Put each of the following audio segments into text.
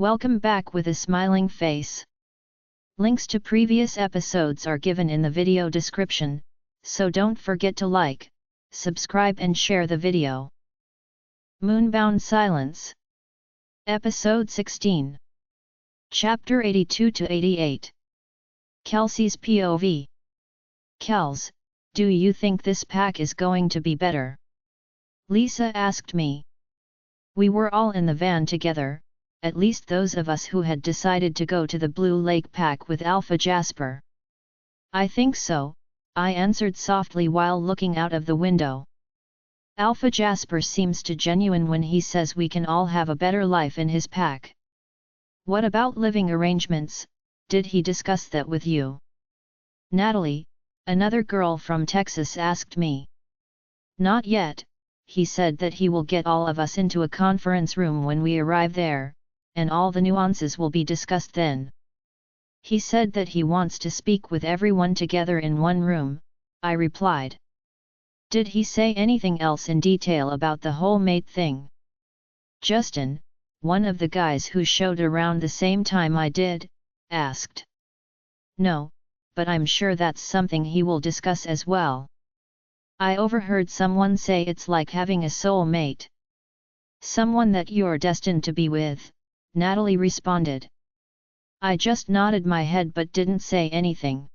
Welcome back with a smiling face. Links to previous episodes are given in the video description, so don't forget to like, subscribe and share the video. Moonbound Silence. Episode 16. Chapter 82 to 88. Kelsey's POV. Kels, do you think this pack is going to be better? Lisa asked me. We were all in the van together, at least those of us who had decided to go to the Blue Lake pack with Alpha Jasper. I think so, I answered softly while looking out of the window. Alpha Jasper seems too genuine when he says we can all have a better life in his pack. What about living arrangements, did he discuss that with you? Natalie, another girl from Texas, asked me. Not yet, he said that he will get all of us into a conference room when we arrive there, and all the nuances will be discussed then. He said that he wants to speak with everyone together in one room, I replied. Did he say anything else in detail about the whole mate thing? Justin, one of the guys who showed around the same time I did, asked. No, but I'm sure that's something he will discuss as well. I overheard someone say it's like having a soul mate. Someone that you're destined to be with, Natalie responded. I just nodded my head but didn't say anything.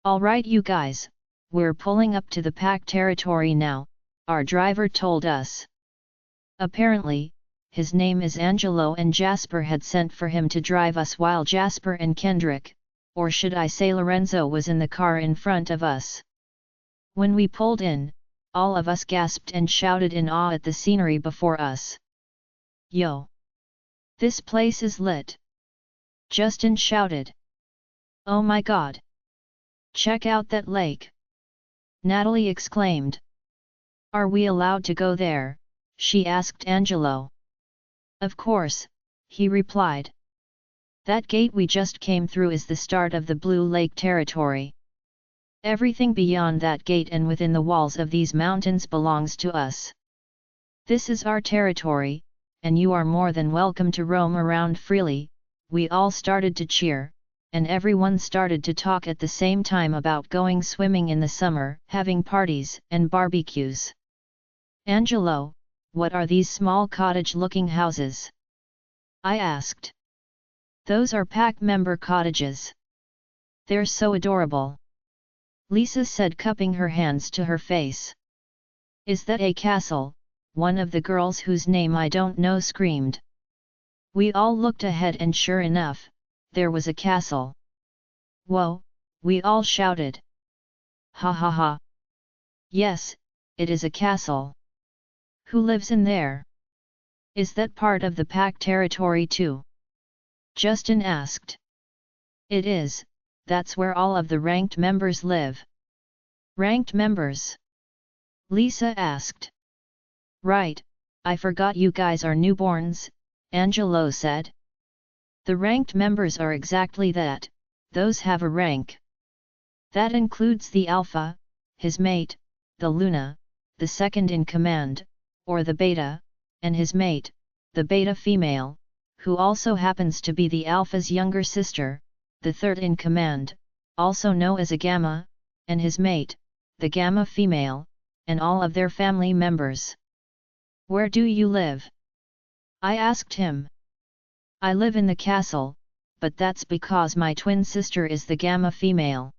Alright you guys, we're pulling up to the pack territory now, our driver told us. Apparently, his name is Angelo and Jasper had sent for him to drive us while Jasper and Kendrick, or should I say Lorenzo, was in the car in front of us. When we pulled in, all of us gasped and shouted in awe at the scenery before us. Yo! This place is lit! Justin shouted. Oh my god! Check out that lake! Natalie exclaimed. Are we allowed to go there? She asked Angelo. Of course, he replied. That gate we just came through is the start of the Blue Lake territory. Everything beyond that gate and within the walls of these mountains belongs to us. This is our territory, and you are more than welcome to roam around freely. We all started to cheer, and everyone started to talk at the same time about going swimming in the summer, having parties and barbecues. Angelo, what are these small cottage-looking houses? I asked. Those are pack member cottages. They're so adorable. Lisa said, cupping her hands to her face. Is that a castle? One of the girls whose name I don't know screamed. We all looked ahead and sure enough, there was a castle. Whoa, we all shouted. Ha ha ha. Yes, it is a castle. Who lives in there? Is that part of the pack territory too? Justin asked. It is, that's where all of the ranked members live. Ranked members? Lisa asked. Right, I forgot you guys are newborns, Angelo said. The ranked members are exactly that, those have a rank. That includes the Alpha, his mate, the Luna, the second in command, or the Beta, and his mate, the Beta female, who also happens to be the Alpha's younger sister, the third in command, also known as a Gamma, and his mate, the Gamma female, and all of their family members. Where do you live? I asked him. I live in the castle, but that's because my twin sister is the Gamma female.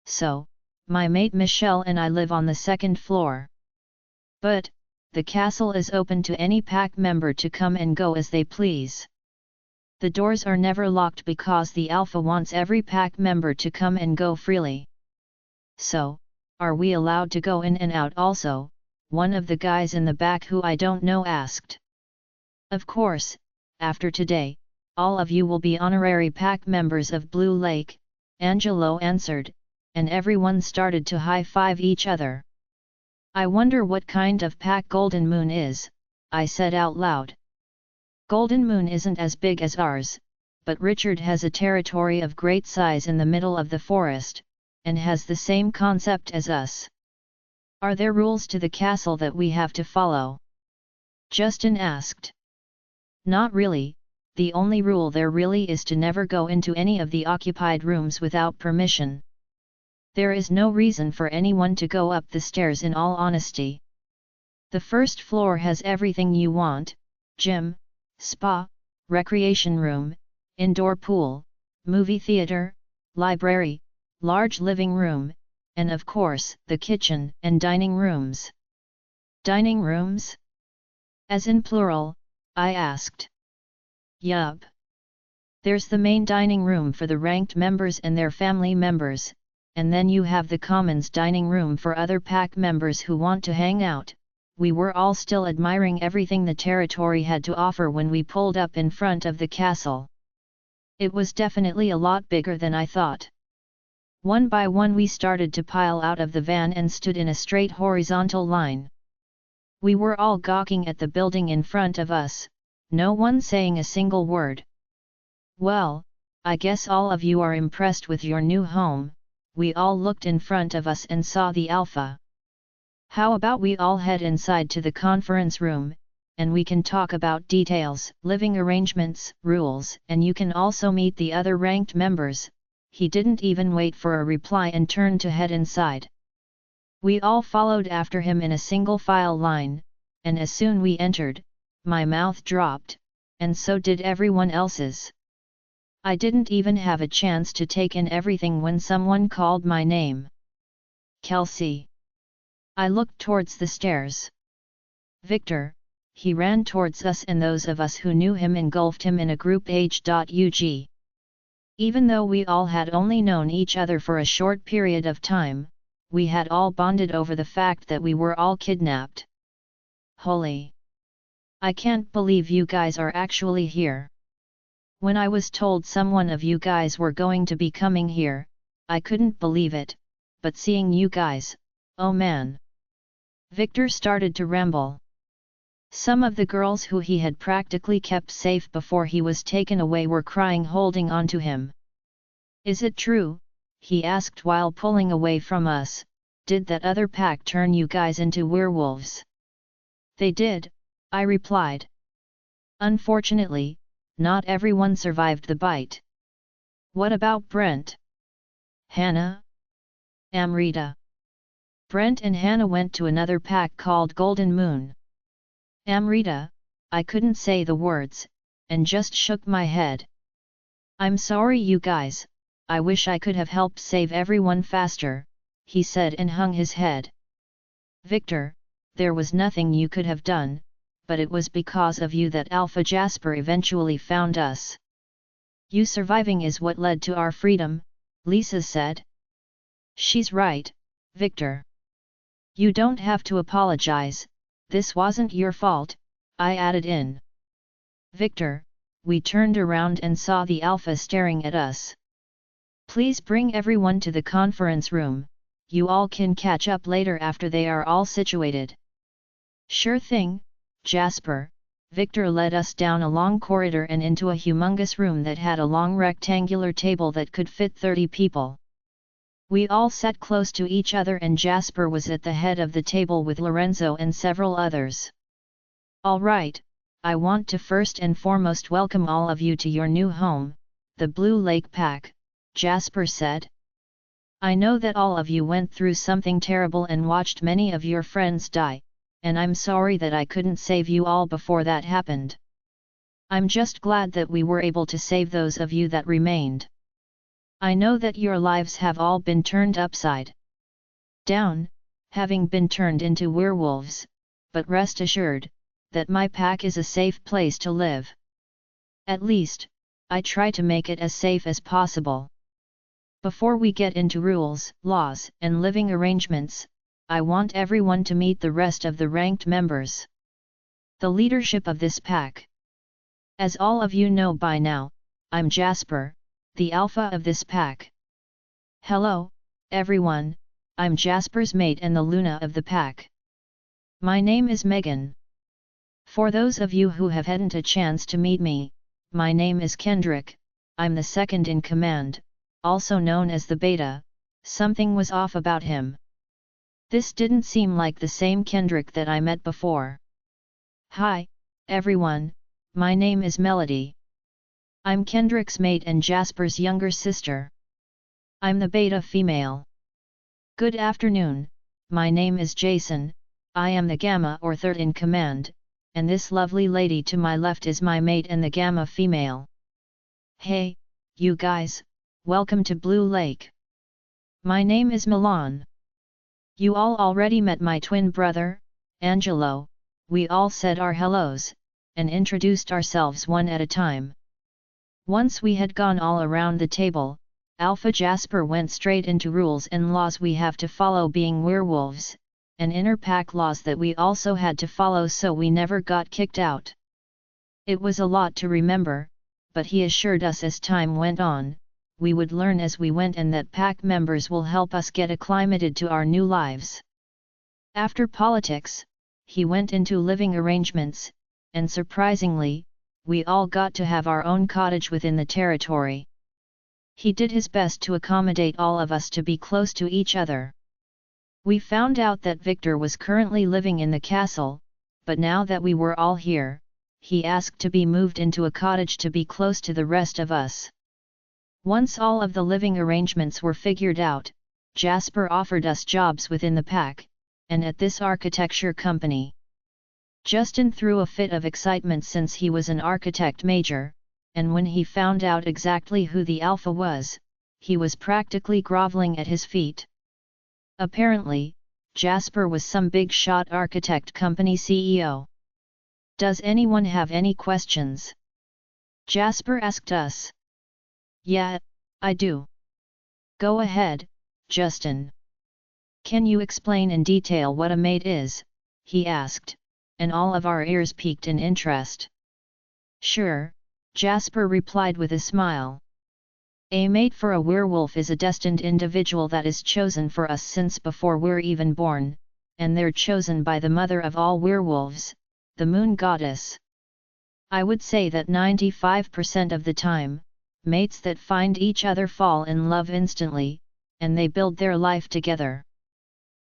So, my mate Michelle and I live on the second floor. But, the castle is open to any pack member to come and go as they please. The doors are never locked because the Alpha wants every pack member to come and go freely. So, are we allowed to go in and out also? One of the guys in the back who I don't know asked. Of course, after today, all of you will be honorary pack members of Blue Lake, Angelo answered, and everyone started to high-five each other. I wonder what kind of pack Golden Moon is, I said out loud. Golden Moon isn't as big as ours, but Richard has a territory of great size in the middle of the forest, and has the same concept as us. Are there rules to the castle that we have to follow? Justin asked. Not really, the only rule there really is to never go into any of the occupied rooms without permission. There is no reason for anyone to go up the stairs in all honesty. The first floor has everything you want: gym, spa, recreation room, indoor pool, movie theater, library, large living room, and of course, the kitchen and dining rooms. Dining rooms? As in plural, I asked. Yup. There's the main dining room for the ranked members and their family members, and then you have the commons dining room for other pack members who want to hang out. We were all still admiring everything the territory had to offer when we pulled up in front of the castle. It was definitely a lot bigger than I thought. One by one we started to pile out of the van and stood in a straight horizontal line. We were all gawking at the building in front of us, no one saying a single word. Well, I guess all of you are impressed with your new home. We all looked in front of us and saw the Alpha. How about we all head inside to the conference room, and we can talk about details, living arrangements, rules, and you can also meet the other ranked members. He didn't even wait for a reply and turned to head inside. We all followed after him in a single file line, and as soon we entered, my mouth dropped, and so did everyone else's. I didn't even have a chance to take in everything when someone called my name. Kelsey. I looked towards the stairs. Victor. He ran towards us, and those of us who knew him engulfed him in a group H.UG. Even though we all had only known each other for a short period of time, we had all bonded over the fact that we were all kidnapped. Holy! I can't believe you guys are actually here. When I was told someone of you guys were going to be coming here, I couldn't believe it, but seeing you guys, oh man! Victor started to ramble. Some of the girls who he had practically kept safe before he was taken away were crying, holding on to him. Is it true? He asked while pulling away from us. Did that other pack turn you guys into werewolves? They did, I replied. Unfortunately, not everyone survived the bite. What about Brent? Hannah? Amrita? Brent and Hannah went to another pack called Golden Moon. Amrita, I couldn't say the words, and just shook my head. I'm sorry you guys, I wish I could have helped save everyone faster, he said and hung his head. Victor, there was nothing you could have done, but it was because of you that Alpha Jasper eventually found us. You surviving is what led to our freedom, Lisa said. She's right, Victor. You don't have to apologize, this wasn't your fault, I added in. Victor, we turned around and saw the Alpha staring at us. Please bring everyone to the conference room, you all can catch up later after they are all situated. Sure thing, Jasper. Victor led us down a long corridor and into a humongous room that had a long rectangular table that could fit 30 people. We all sat close to each other and Jasper was at the head of the table with Lorenzo and several others. All right, I want to first and foremost welcome all of you to your new home, the Blue Lake Pack, Jasper said. I know that all of you went through something terrible and watched many of your friends die, and I'm sorry that I couldn't save you all before that happened. I'm just glad that we were able to save those of you that remained. I know that your lives have all been turned upside down, having been turned into werewolves, but rest assured, that my pack is a safe place to live. At least, I try to make it as safe as possible. Before we get into rules, laws, and living arrangements, I want everyone to meet the rest of the ranked members. The leadership of this pack. As all of you know by now, I'm Jasper, the alpha of this pack. Hello, everyone, I'm Jasper's mate and the Luna of the pack. My name is Megan. For those of you who hadn't a chance to meet me, my name is Kendrick, I'm the second in command, also known as the Beta. Something was off about him. This didn't seem like the same Kendrick that I met before. Hi, everyone, my name is Melody. I'm Kendrick's mate and Jasper's younger sister. I'm the beta female. Good afternoon, my name is Jason, I am the Gamma or third in command, and this lovely lady to my left is my mate and the Gamma female. Hey, you guys, welcome to Blue Lake. My name is Milan. You all already met my twin brother, Angelo. We all said our hellos, and introduced ourselves one at a time. Once we had gone all around the table, Alpha Jasper went straight into rules and laws we have to follow being werewolves, and inner pack laws that we also had to follow so we never got kicked out. It was a lot to remember, but he assured us as time went on, we would learn as we went and that pack members will help us get acclimated to our new lives. After politics, he went into living arrangements, and surprisingly, we all got to have our own cottage within the territory. He did his best to accommodate all of us to be close to each other. We found out that Victor was currently living in the castle, but now that we were all here, he asked to be moved into a cottage to be close to the rest of us. Once all of the living arrangements were figured out, Jasper offered us jobs within the pack, and at this architecture company. Justin threw a fit of excitement since he was an architect major, and when he found out exactly who the Alpha was, he was practically groveling at his feet. Apparently, Jasper was some big-shot architect company CEO. Does anyone have any questions? Jasper asked us. Yeah, I do. Go ahead, Justin. Can you explain in detail what a mate is? He asked, and all of our ears piqued in interest. Sure, Jasper replied with a smile. A mate for a werewolf is a destined individual that is chosen for us since before we're even born, and they're chosen by the mother of all werewolves, the moon goddess. I would say that 95% of the time, mates that find each other fall in love instantly, and they build their life together.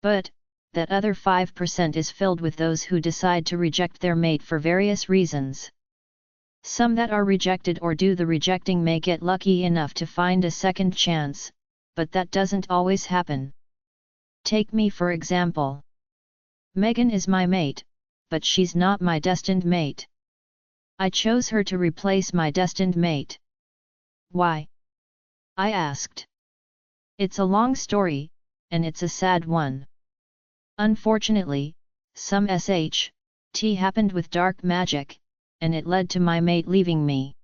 But, that other 5% is filled with those who decide to reject their mate for various reasons. Some that are rejected or do the rejecting may get lucky enough to find a second chance, but that doesn't always happen. Take me for example. Megan is my mate, but she's not my destined mate. I chose her to replace my destined mate. Why? I asked. It's a long story, and it's a sad one. Unfortunately, some SHT happened with dark magic, and it led to my mate leaving me.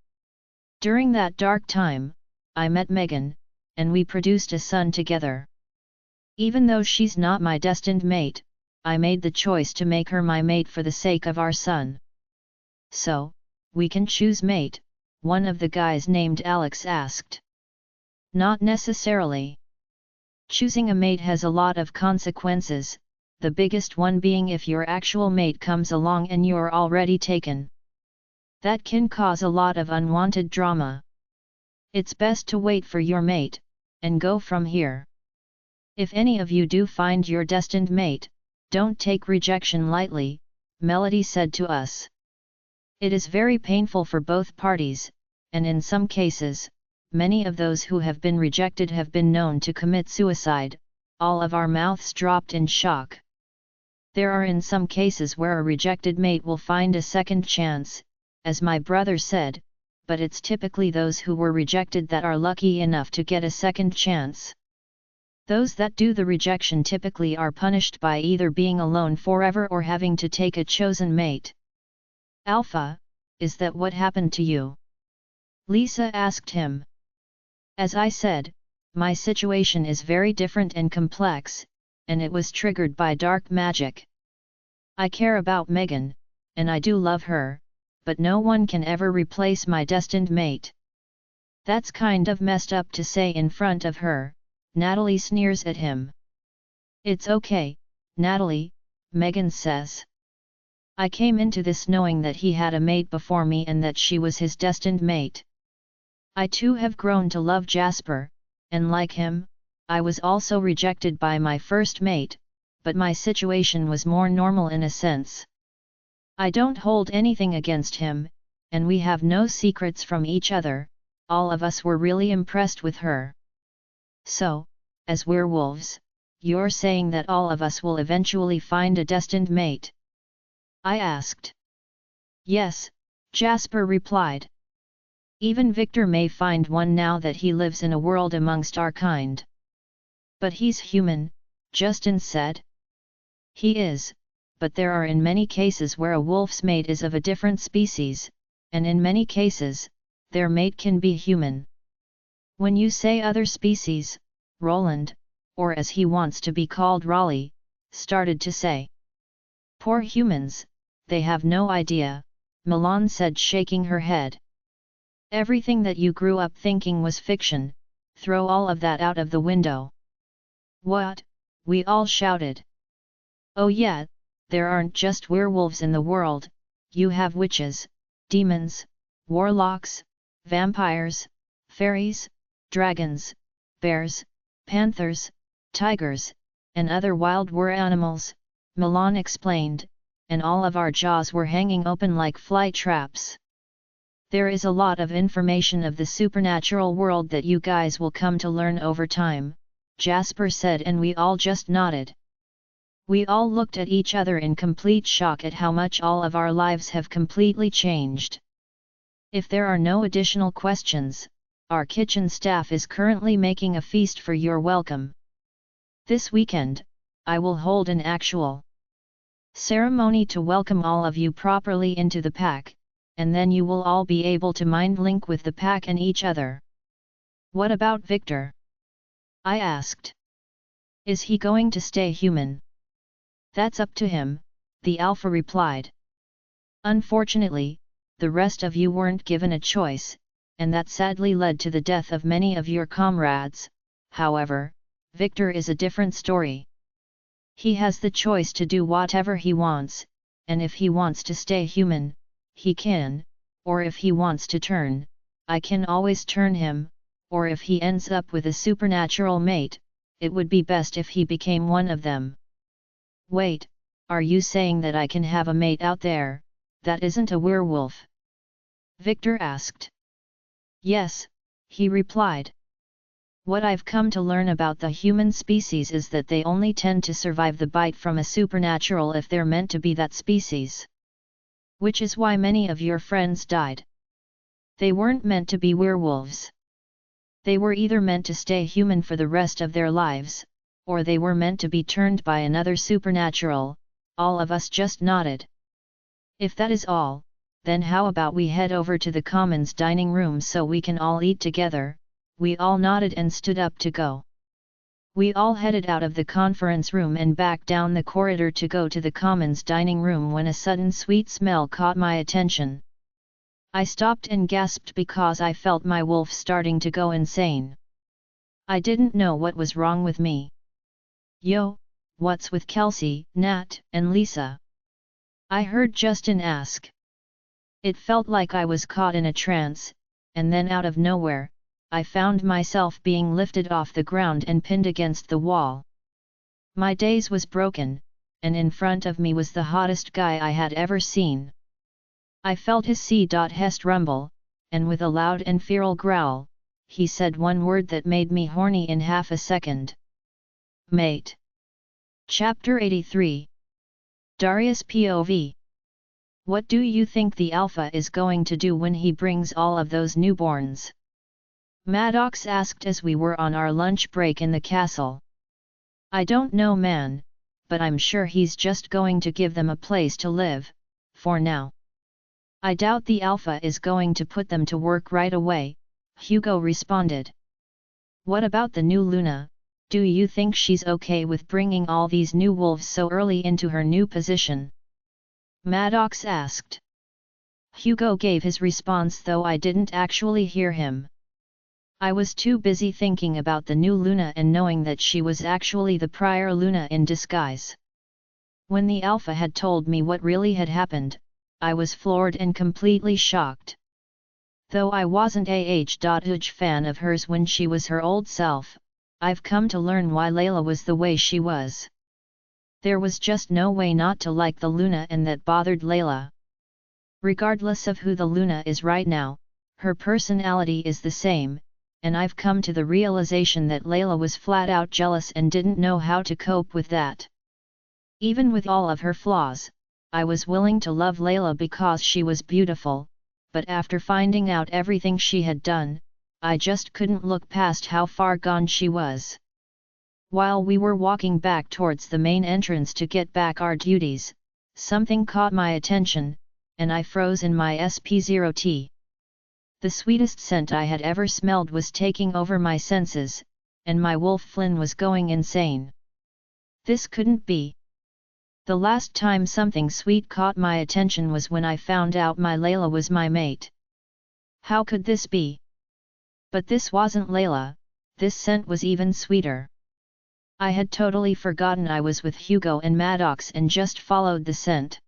During that dark time, I met Megan, and we produced a son together. Even though she's not my destined mate, I made the choice to make her my mate for the sake of our son. So, we can choose mate? One of the guys named Alex asked. Not necessarily. Choosing a mate has a lot of consequences, the biggest one being if your actual mate comes along and you're already taken. That can cause a lot of unwanted drama. It's best to wait for your mate, and go from here. If any of you do find your destined mate, don't take rejection lightly, Melody said to us. It is very painful for both parties, and in some cases, many of those who have been rejected have been known to commit suicide. All of our mouths dropped in shock. There are in some cases where a rejected mate will find a second chance, as my brother said, but it's typically those who were rejected that are lucky enough to get a second chance. Those that do the rejection typically are punished by either being alone forever or having to take a chosen mate. Alpha, is that what happened to you? Lisa asked him. As I said, my situation is very different and complex, and it was triggered by dark magic. I care about Megan, and I do love her, but no one can ever replace my destined mate. That's kind of messed up to say in front of her, Natalie sneers at him. It's okay, Natalie, Megan says. I came into this knowing that he had a mate before me and that she was his destined mate. I too have grown to love Jasper, and like him, I was also rejected by my first mate, but my situation was more normal in a sense. I don't hold anything against him, and we have no secrets from each other. All of us were really impressed with her. So, as werewolves, you're saying that all of us will eventually find a destined mate? I asked. Yes, Jasper replied. Even Victor may find one now that he lives in a world amongst our kind. But he's human, Justin said. He is, but there are in many cases where a wolf's mate is of a different species, and in many cases, their mate can be human. When you say other species, Roland, or as he wants to be called Raleigh, started to say. Poor humans, they have no idea, Milan said, shaking her head. Everything that you grew up thinking was fiction, throw all of that out of the window. What? We all shouted. Oh yeah, there aren't just werewolves in the world, you have witches, demons, warlocks, vampires, fairies, dragons, bears, panthers, tigers, and other wild were animals, Milan explained, and all of our jaws were hanging open like fly traps. There is a lot of information of the supernatural world that you guys will come to learn over time, Jasper said, and we all just nodded. We all looked at each other in complete shock at how much all of our lives have completely changed. If there are no additional questions, our kitchen staff is currently making a feast for your welcome. This weekend, I will hold an actual ceremony to welcome all of you properly into the pack, and then you will all be able to mind link with the pack and each other. What about Victor? I asked. Is he going to stay human? That's up to him, the Alpha replied. Unfortunately, the rest of you weren't given a choice, and that sadly led to the death of many of your comrades. However, Victor is a different story. He has the choice to do whatever he wants, and if he wants to stay human, he can, or if he wants to turn, I can always turn him, or if he ends up with a supernatural mate, it would be best if he became one of them. Wait, are you saying that I can have a mate out there, that isn't a werewolf? Victor asked. Yes, he replied. What I've come to learn about the human species is that they only tend to survive the bite from a supernatural if they're meant to be that species. Which is why many of your friends died. They weren't meant to be werewolves. They were either meant to stay human for the rest of their lives, or they were meant to be turned by another supernatural. All of us just nodded. If that is all, then how about we head over to the Commons dining room so we can all eat together? We all nodded and stood up to go. We all headed out of the conference room and back down the corridor to go to the Commons dining room when a sudden sweet smell caught my attention. I stopped and gasped because I felt my wolf starting to go insane. I didn't know what was wrong with me. Yo, what's with Kelsey, Nat, and Lisa? I heard Justin ask. It felt like I was caught in a trance, and then out of nowhere, I found myself being lifted off the ground and pinned against the wall. My daze was broken, and in front of me was the hottest guy I had ever seen. I felt his C.Hest rumble, and with a loud and feral growl, he said one word that made me horny in half a second. Mate. Chapter 83. Darius POV. What do you think the Alpha is going to do when he brings all of those newborns? Madox asked as we were on our lunch break in the castle. I don't know, man, but I'm sure he's just going to give them a place to live, for now. I doubt the Alpha is going to put them to work right away, Hugo responded. What about the new Luna? Do you think she's okay with bringing all these new wolves so early into her new position? Madox asked. Hugo gave his response, though I didn't actually hear him. I was too busy thinking about the new Luna and knowing that she was actually the prior Luna in disguise. When the Alpha had told me what really had happened, I was floored and completely shocked. Though I wasn't a huge fan of hers when she was her old self, I've come to learn why Layla was the way she was. There was just no way not to like the Luna, and that bothered Layla. Regardless of who the Luna is right now, her personality is the same, and I've come to the realization that Layla was flat out jealous and didn't know how to cope with that. Even with all of her flaws, I was willing to love Layla because she was beautiful, but after finding out everything she had done, I just couldn't look past how far gone she was. While we were walking back towards the main entrance to get back our duties, something caught my attention, and I froze in my SP0T. The sweetest scent I had ever smelled was taking over my senses, and my wolf Flynn was going insane. This couldn't be. The last time something sweet caught my attention was when I found out my Layla was my mate. How could this be? But this wasn't Layla, this scent was even sweeter. I had totally forgotten I was with Hugo and Madox and just followed the scent.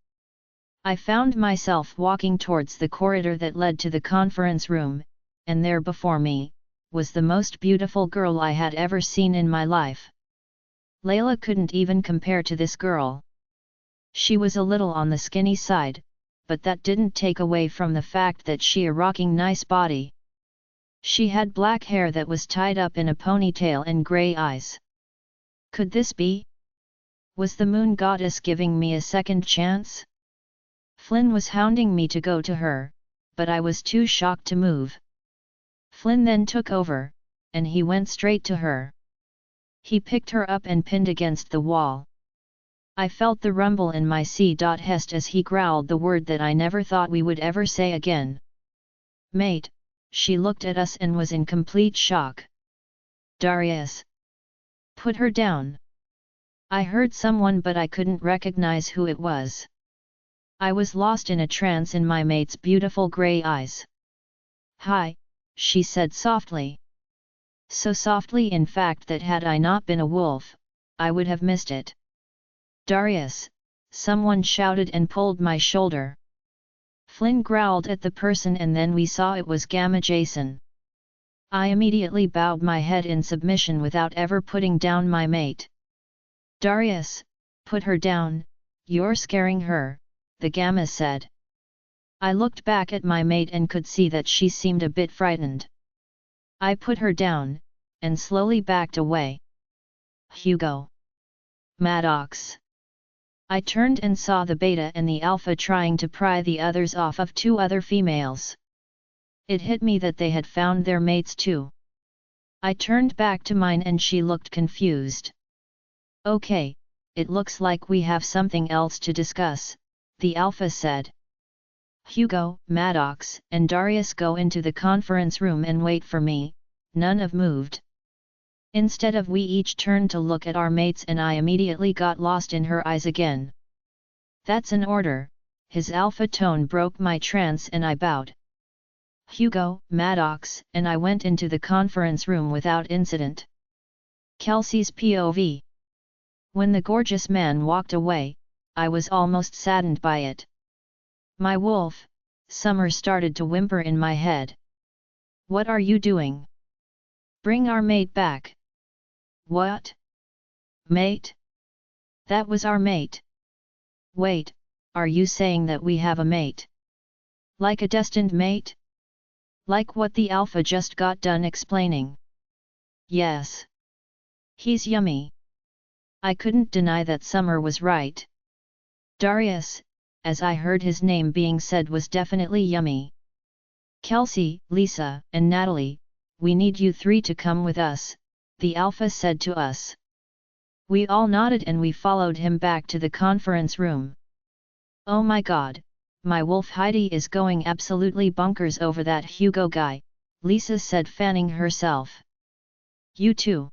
I found myself walking towards the corridor that led to the conference room, and there before me, was the most beautiful girl I had ever seen in my life. Layla couldn't even compare to this girl. She was a little on the skinny side, but that didn't take away from the fact that she had a rocking nice body. She had black hair that was tied up in a ponytail and grey eyes. Could this be? Was the moon goddess giving me a second chance? Flynn was hounding me to go to her, but I was too shocked to move. Flynn then took over, and he went straight to her. He picked her up and pinned against the wall. I felt the rumble in my chest as he growled the word that I never thought we would ever say again. Mate, she looked at us and was in complete shock. Darius! Put her down! I heard someone but I couldn't recognize who it was. I was lost in a trance in my mate's beautiful grey eyes. Hi, she said softly. So softly in fact that had I not been a wolf, I would have missed it. Darius! Someone shouted and pulled my shoulder. Flynn growled at the person and then we saw it was Gamma Jason. I immediately bowed my head in submission without ever putting down my mate. Darius, put her down, you're scaring her, the Gamma said. I looked back at my mate and could see that she seemed a bit frightened. I put her down, and slowly backed away. Hugo! Madox! I turned and saw the beta and the alpha trying to pry the others off of two other females. It hit me that they had found their mates too. I turned back to mine and she looked confused. Okay, it looks like we have something else to discuss, the alpha said. Hugo, Madox, and Darius go into the conference room and wait for me, none have moved. Instead of we each turned to look at our mates and I immediately got lost in her eyes again. That's an order, his alpha tone broke my trance and I bowed. Hugo, Madox, and I went into the conference room without incident. Kelsey's POV. When the gorgeous man walked away, I was almost saddened by it. My wolf, Summer started to whimper in my head. What are you doing? Bring our mate back. What? Mate? That was our mate. Wait, are you saying that we have a mate? Like a destined mate? Like what the alpha just got done explaining? Yes. He's yummy. I couldn't deny that Summer was right. Darius, as I heard his name being said, was definitely yummy. Kelsey, Lisa, and Natalie, we need you three to come with us, the alpha said to us. We all nodded and we followed him back to the conference room. Oh my god, my wolf Heidi is going absolutely bonkers over that Hugo guy, Lisa said, fanning herself. You too?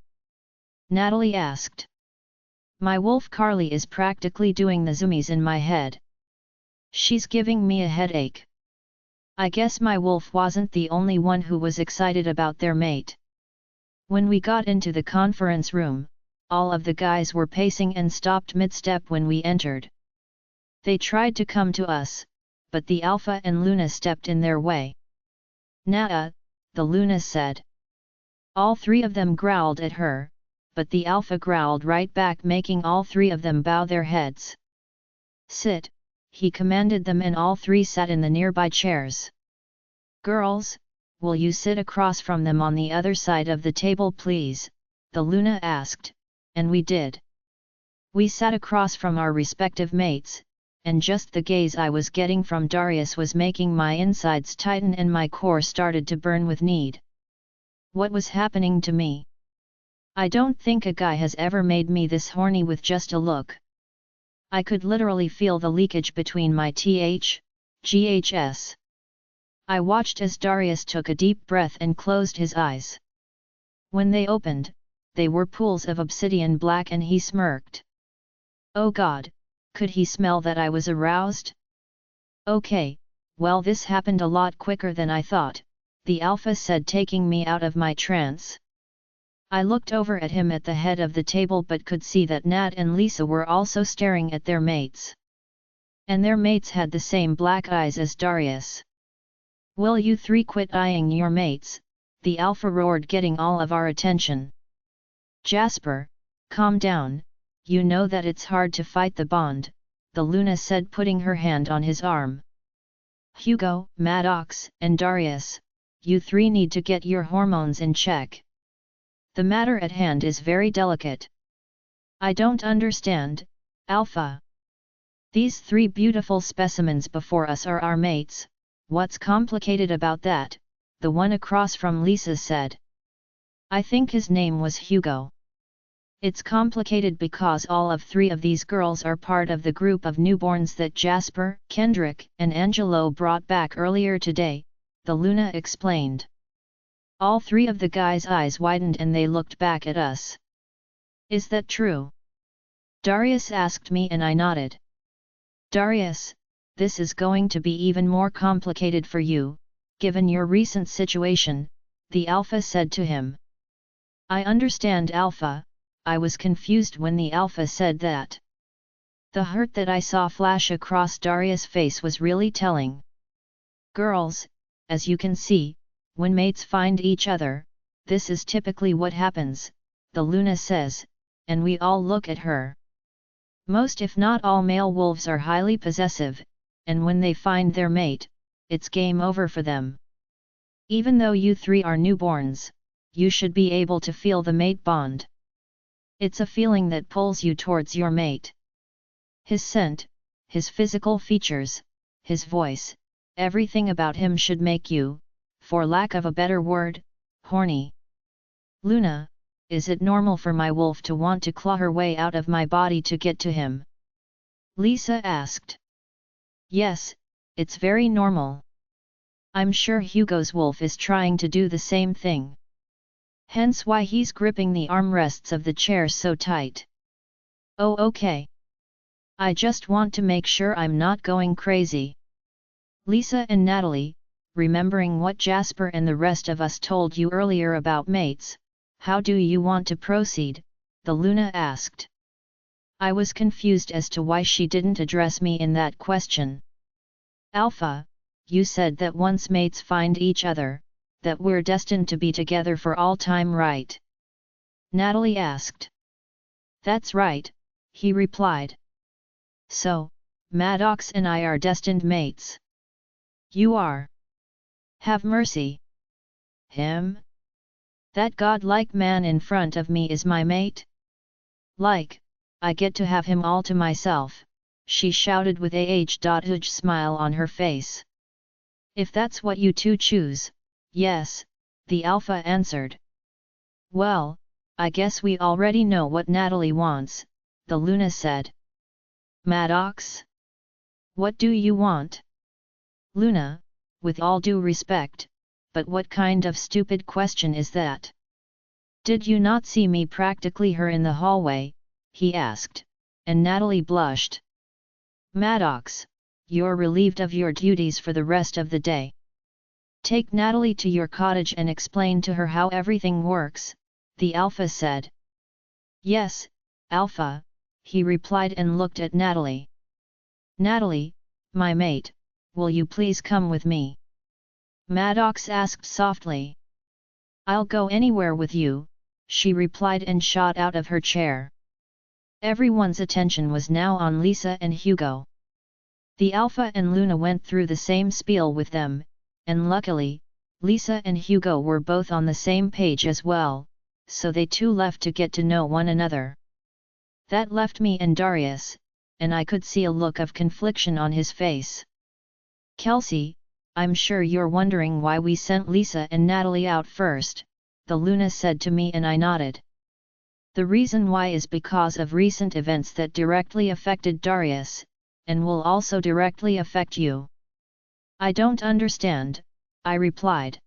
Natalie asked. My wolf Carly is practically doing the zoomies in my head. She's giving me a headache. I guess my wolf wasn't the only one who was excited about their mate. When we got into the conference room, all of the guys were pacing and stopped mid-step when we entered. They tried to come to us, but the Alpha and Luna stepped in their way. Nah, the Luna said. All three of them growled at her, but the Alpha growled right back, making all three of them bow their heads. Sit, he commanded them, and all three sat in the nearby chairs. "Girls, will you sit across from them on the other side of the table please?" the Luna asked, and we did. We sat across from our respective mates, and just the gaze I was getting from Darius was making my insides tighten and my core started to burn with need. What was happening to me? I don't think a guy has ever made me this horny with just a look. I could literally feel the leakage between my GHS. I watched as Darius took a deep breath and closed his eyes. When they opened, they were pools of obsidian black, and he smirked. Oh God, could he smell that I was aroused? Okay, well, this happened a lot quicker than I thought, the Alpha said, taking me out of my trance. I looked over at him at the head of the table but could see that Nat and Lisa were also staring at their mates. And their mates had the same black eyes as Darius. "Will you three quit eyeing your mates?" the Alpha roared, getting all of our attention. "Jasper, calm down, you know that it's hard to fight the bond," the Luna said, putting her hand on his arm. "Hugo, Madox, and Darius, you three need to get your hormones in check. The matter at hand is very delicate." "I don't understand, Alpha. These three beautiful specimens before us are our mates, what's complicated about that?" the one across from Lisa said. "I think his name was Hugo. It's complicated because all of three of these girls are part of the group of newborns that Jasper, Kendrick, and Angelo brought back earlier today," the Luna explained. All three of the guys' eyes widened and they looked back at us. "Is that true?" Darius asked me, and I nodded. "Darius, this is going to be even more complicated for you, given your recent situation," the Alpha said to him. "I understand, Alpha." I was confused when the Alpha said that. The hurt that I saw flash across Darius' face was really telling. "Girls, as you can see, when mates find each other, this is typically what happens," the Luna says, and we all look at her. "Most if not all male wolves are highly possessive, and when they find their mate, it's game over for them. Even though you three are newborns, you should be able to feel the mate bond. It's a feeling that pulls you towards your mate. His scent, his physical features, his voice, everything about him should make you, for lack of a better word, horny. Luna, is it normal for my wolf to want to claw her way out of my body to get to him?" Lisa asked. "Yes, it's very normal. I'm sure Hugo's wolf is trying to do the same thing. Hence why he's gripping the armrests of the chair so tight." "Oh, okay. I just want to make sure I'm not going crazy." Lisa and Natalie, remembering what Jasper and the rest of us told you earlier about mates, how do you want to proceed? the Luna asked. I was confused as to why she didn't address me in that question. "Alpha, you said that once mates find each other, that we're destined to be together for all time, right?" Natalie asked. "That's right," he replied. "So, Madox and I are destined mates." "You are? Have mercy. Him? That godlike man in front of me is my mate? Like, I get to have him all to myself," she shouted with a huge smile on her face. "If that's what you two choose, yes," the Alpha answered. "Well, I guess we already know what Natalie wants," the Luna said. "Madox? What do you want?" "Luna, with all due respect, but what kind of stupid question is that? Did you not see me practically her in the hallway?" he asked, and Natalie blushed. "Madox, you're relieved of your duties for the rest of the day. Take Natalie to your cottage and explain to her how everything works," the Alpha said. "Yes, Alpha," he replied and looked at Natalie. "Natalie, my mate, will you please come with me?" Madox asked softly. "I'll go anywhere with you," she replied and shot out of her chair. Everyone's attention was now on Lisa and Hugo. The Alpha and Luna went through the same spiel with them, and luckily, Lisa and Hugo were both on the same page as well, so they too left to get to know one another. That left me and Darius, and I could see a look of confliction on his face. "Kelsey, I'm sure you're wondering why we sent Lisa and Natalie out first," the Luna said to me, and I nodded. "The reason why is because of recent events that directly affected Darius, and will also directly affect you." "I don't understand," I replied.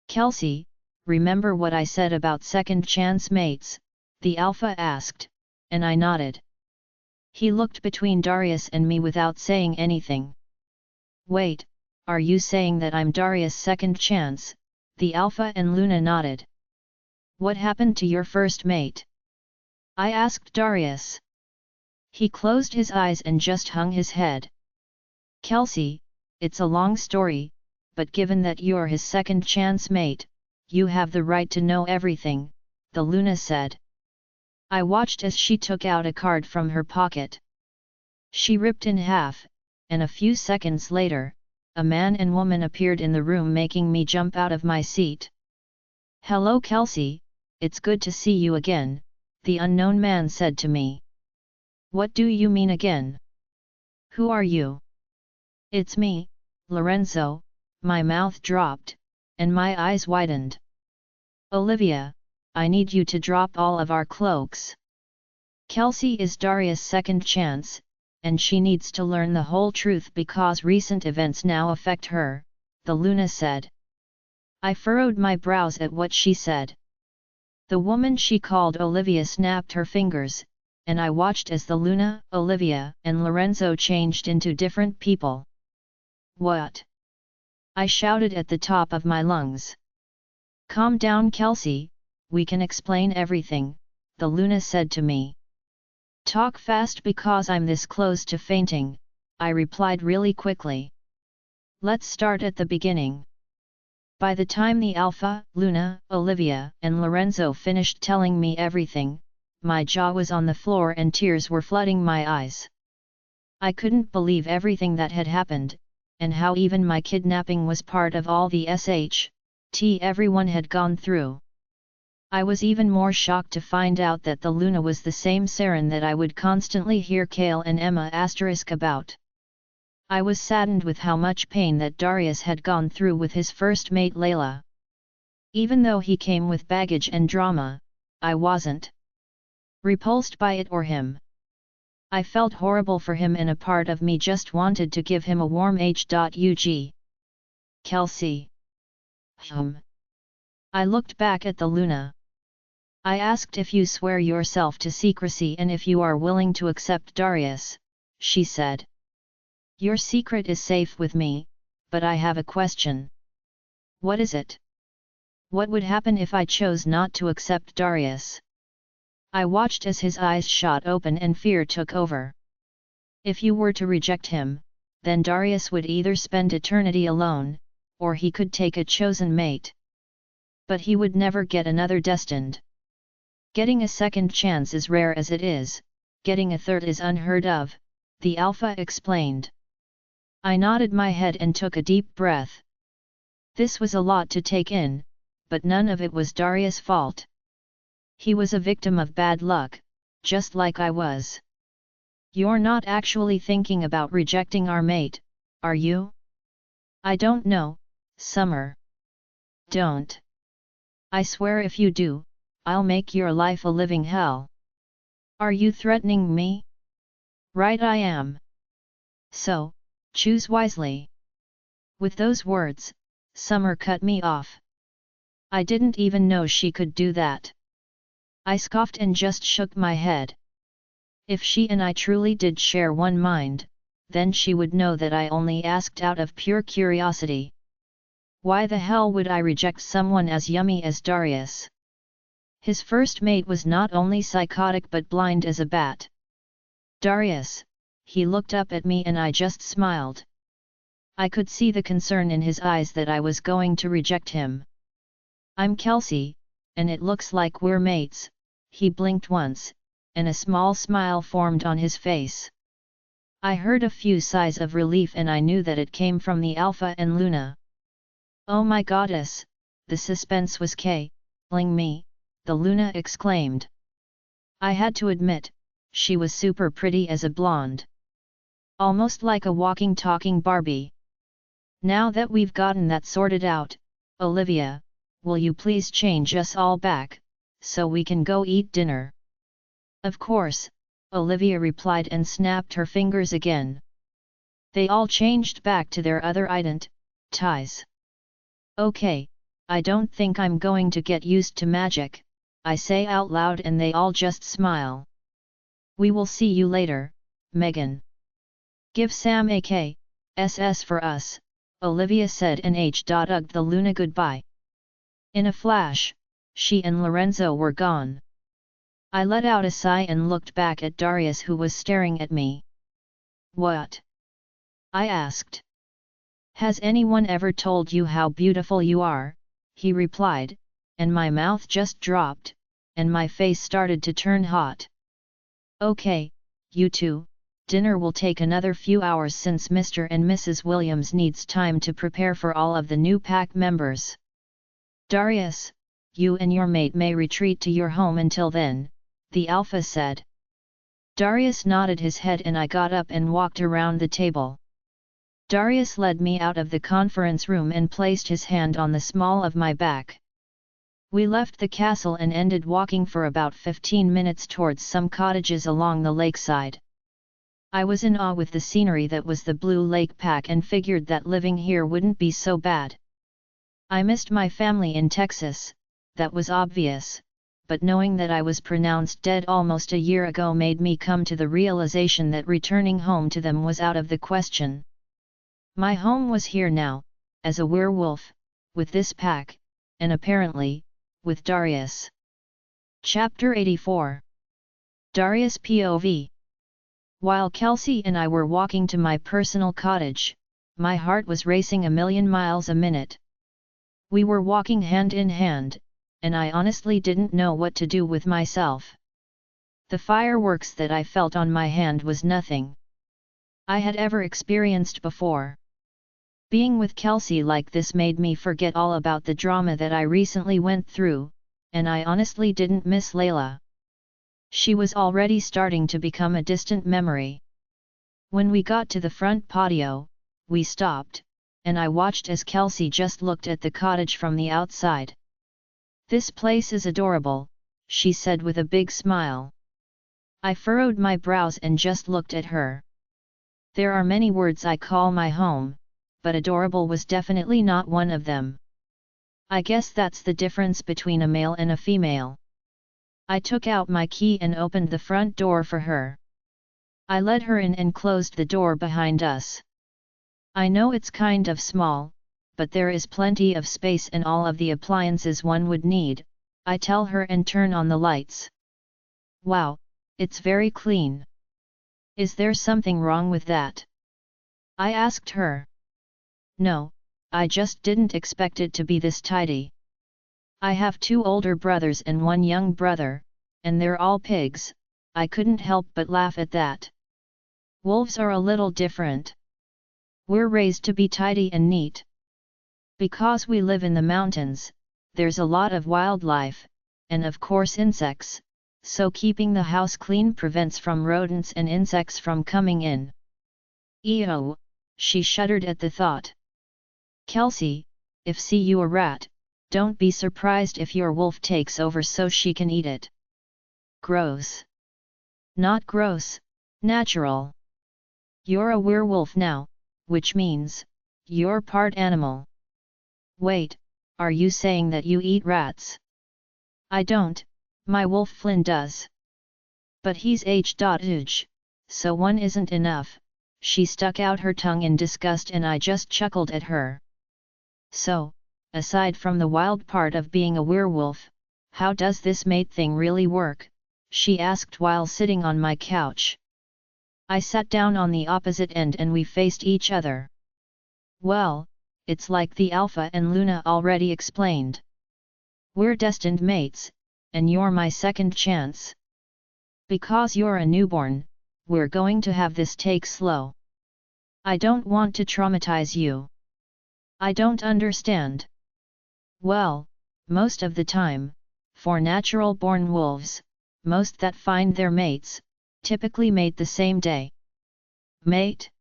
"Kelsey, remember what I said about second chance mates?" the Alpha asked, and I nodded. He looked between Darius and me without saying anything. "Wait, are you saying that I'm Darius' second chance?" the Alpha and Luna nodded. "What happened to your first mate?" I asked Darius. He closed his eyes and just hung his head. "Kelsey, it's a long story, but given that you're his second chance mate, you have the right to know everything," the Luna said. I watched as she took out a card from her pocket. She ripped in half, and a few seconds later, a man and woman appeared in the room, making me jump out of my seat. "Hello Kelsey, it's good to see you again," the unknown man said to me. "What do you mean again? Who are you?" "It's me, Lorenzo." My mouth dropped, and my eyes widened. "Olivia, I need you to drop all of our cloaks. Kelsey is Darius' second chance, and she needs to learn the whole truth because recent events now affect her," the Luna said. I furrowed my brows at what she said. The woman she called Olivia snapped her fingers, and I watched as the Luna, Olivia, and Lorenzo changed into different people. "What?" I shouted at the top of my lungs. "Calm down Kelsey, we can explain everything," the Luna said to me. "Talk fast because I'm this close to fainting," I replied really quickly. "Let's start at the beginning." By the time the Alpha, Luna, Olivia, and Lorenzo finished telling me everything, my jaw was on the floor and tears were flooding my eyes. I couldn't believe everything that had happened, and how even my kidnapping was part of all the SHT everyone had gone through. I was even more shocked to find out that the Luna was the same Saren that I would constantly hear Kale and Emma about. I was saddened with how much pain that Darius had gone through with his first mate Layla. Even though he came with baggage and drama, I wasn't repulsed by it or him. I felt horrible for him, and a part of me just wanted to give him a warm hug. "Kelsey." I looked back at the Luna. "I asked if you swear yourself to secrecy and if you are willing to accept Darius," she said. "Your secret is safe with me, but I have a question." "What is it?" "What would happen if I chose not to accept Darius?" I watched as his eyes shot open and fear took over. "If you were to reject him, then Darius would either spend eternity alone, or he could take a chosen mate. But he would never get another destined. Getting a second chance is rare as it is, getting a third is unheard of," the Alpha explained. I nodded my head and took a deep breath. This was a lot to take in, but none of it was Darius' fault. He was a victim of bad luck, just like I was. "You're not actually thinking about rejecting our mate, are you?" "I don't know, Summer." "Don't. I swear if you do, I'll make your life a living hell." "Are you threatening me?" "Right I am. So, choose wisely." With those words, Summer cut me off. I didn't even know she could do that. I scoffed and just shook my head. If she and I truly did share one mind, then she would know that I only asked out of pure curiosity. Why the hell would I reject someone as yummy as Darius? His first mate was not only psychotic but blind as a bat. "Darius," he looked up at me and I just smiled. I could see the concern in his eyes that I was going to reject him. "I'm Kelsey, and it looks like we're mates." He blinked once, and a small smile formed on his face. I heard a few sighs of relief and I knew that it came from the Alpha and Luna. Oh my goddess, the suspense was killing me, the Luna exclaimed. I had to admit, she was super pretty as a blonde. Almost like a walking talking Barbie. Now that we've gotten that sorted out, Olivia, will you please change us all back, so we can go eat dinner? Of course, Olivia replied and snapped her fingers again. They all changed back to their other identities. Okay, I don't think I'm going to get used to magic, I say out loud and they all just smile. We will see you later, Megan. Give Sam a kiss for us, Olivia said and hugged the Luna goodbye. In a flash, she and Lorenzo were gone. I let out a sigh and looked back at Darius who was staring at me. What? I asked. Has anyone ever told you how beautiful you are? He replied, and my mouth just dropped, and my face started to turn hot. Okay, you two, dinner will take another few hours since Mr. and Mrs. Williams needs time to prepare for all of the new pack members. Darius, you and your mate may retreat to your home until then, the Alpha said. Darius nodded his head and I got up and walked around the table. Darius led me out of the conference room and placed his hand on the small of my back. We left the castle and ended walking for about 15 minutes towards some cottages along the lakeside. I was in awe with the scenery that was the Blue Lake Pack and figured that living here wouldn't be so bad. I missed my family in Texas, that was obvious, but knowing that I was pronounced dead almost a year ago made me come to the realization that returning home to them was out of the question. My home was here now, as a werewolf, with this pack, and apparently, with Darius. Chapter 84. Darius POV. While Kelsey and I were walking to my personal cottage, my heart was racing a million miles a minute. We were walking hand in hand, and I honestly didn't know what to do with myself. The fireworks that I felt on my hand was nothing I had ever experienced before. Being with Kelsey like this made me forget all about the drama that I recently went through, and I honestly didn't miss Layla. She was already starting to become a distant memory. When we got to the front patio, we stopped, and I watched as Kelsey just looked at the cottage from the outside. This place is adorable, she said with a big smile. I furrowed my brows and just looked at her. There are many words I call my home, but adorable was definitely not one of them. I guess that's the difference between a male and a female. I took out my key and opened the front door for her. I led her in and closed the door behind us. I know it's kind of small, but there is plenty of space and all of the appliances one would need, I tell her and turn on the lights. Wow, it's very clean. Is there something wrong with that? I asked her. No, I just didn't expect it to be this tidy. I have 2 older brothers and 1 young brother, and they're all pigs, I couldn't help but laugh at that. Wolves are a little different. We're raised to be tidy and neat. Because we live in the mountains, there's a lot of wildlife, and of course insects, so keeping the house clean prevents from rodents and insects from coming in. Ew, she shuddered at the thought. Kelsey, if see you a rat, don't be surprised if your wolf takes over so she can eat it. Gross. Not gross, natural. You're a werewolf now, which means, you're part animal. Wait, are you saying that you eat rats? I don't, my wolf Flynn does. But he's H.H, so one isn't enough, she stuck out her tongue in disgust and I just chuckled at her. So, aside from the wild part of being a werewolf, how does this mate thing really work? She asked while sitting on my couch. I sat down on the opposite end and we faced each other. Well, it's like the Alpha and Luna already explained. We're destined mates, and you're my second chance. Because you're a newborn, we're going to have this take slow. I don't want to traumatize you. I don't understand. Well, most of the time, for natural-born wolves, most that find their mates, typically mate the same day. Mate?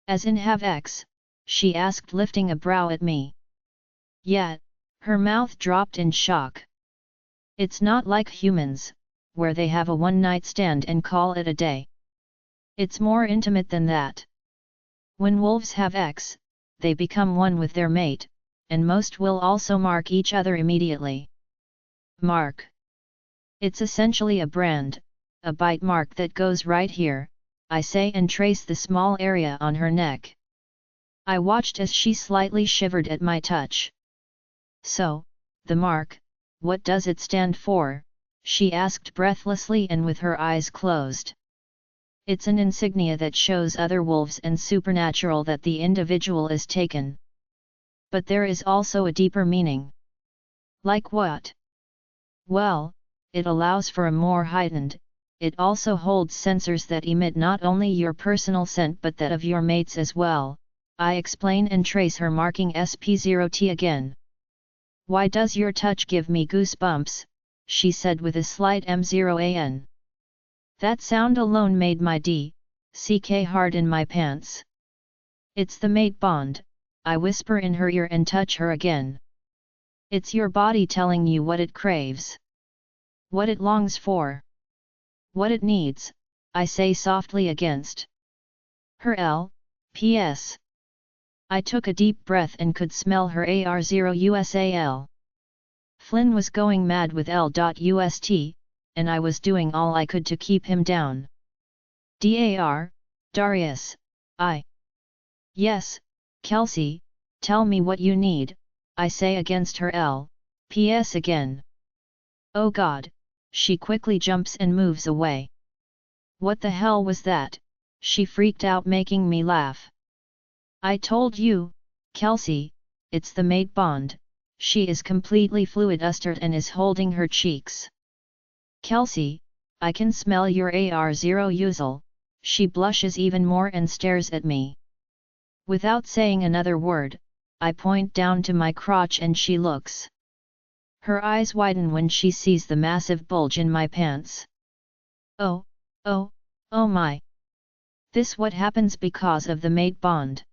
As in have X? She asked, lifting a brow at me. Yet, her mouth dropped in shock. It's not like humans, where they have a one-night stand and call it a day. It's more intimate than that. When wolves have X, they become one with their mate, and most will also mark each other immediately. Mark. It's essentially a brand, a bite mark that goes right here, I say, and trace the small area on her neck. I watched as she slightly shivered at my touch. So, the mark, what does it stand for? She asked breathlessly and with her eyes closed. It's an insignia that shows other wolves and supernatural that the individual is taken. But there is also a deeper meaning. Like what? Well, it allows for a more heightened, it also holds sensors that emit not only your personal scent but that of your mates as well, I explain and trace her marking SP0T again. Why does your touch give me goosebumps? She said with a slight M0AN. That sound alone made my DCK hard in my pants. It's the mate bond, I whisper in her ear and touch her again. It's your body telling you what it craves. What it longs for. What it needs, I say softly against her L.P.S. I took a deep breath and could smell her AR0USAL. Flynn was going mad with L.UST, and I was doing all I could to keep him down. DAR, Darius, I. Yes, Kelsey, tell me what you need, I say against her L.P.S. again. Oh God, she quickly jumps and moves away. What the hell was that? She freaked out, making me laugh. I told you, Kelsey, it's the mate bond. She is completely fluid-ustered and is holding her cheeks. Kelsey, I can smell your AR0 She blushes even more and stares at me. Without saying another word, I point down to my crotch and she looks. Her eyes widen when she sees the massive bulge in my pants. Oh my. This what happens because of the mate bond.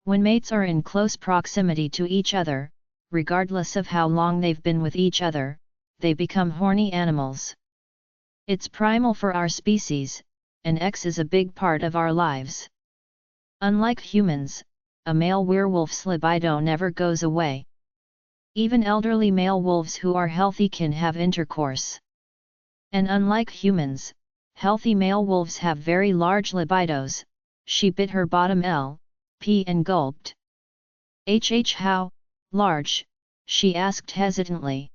When mates are in close proximity to each other, regardless of how long they've been with each other, they become horny animals. It's primal for our species, and X is a big part of our lives. Unlike humans, a male werewolf's libido never goes away. Even elderly male wolves who are healthy can have intercourse. And unlike humans, healthy male wolves have very large libidos. She bit her bottom L.P. and gulped. How large? She asked hesitantly.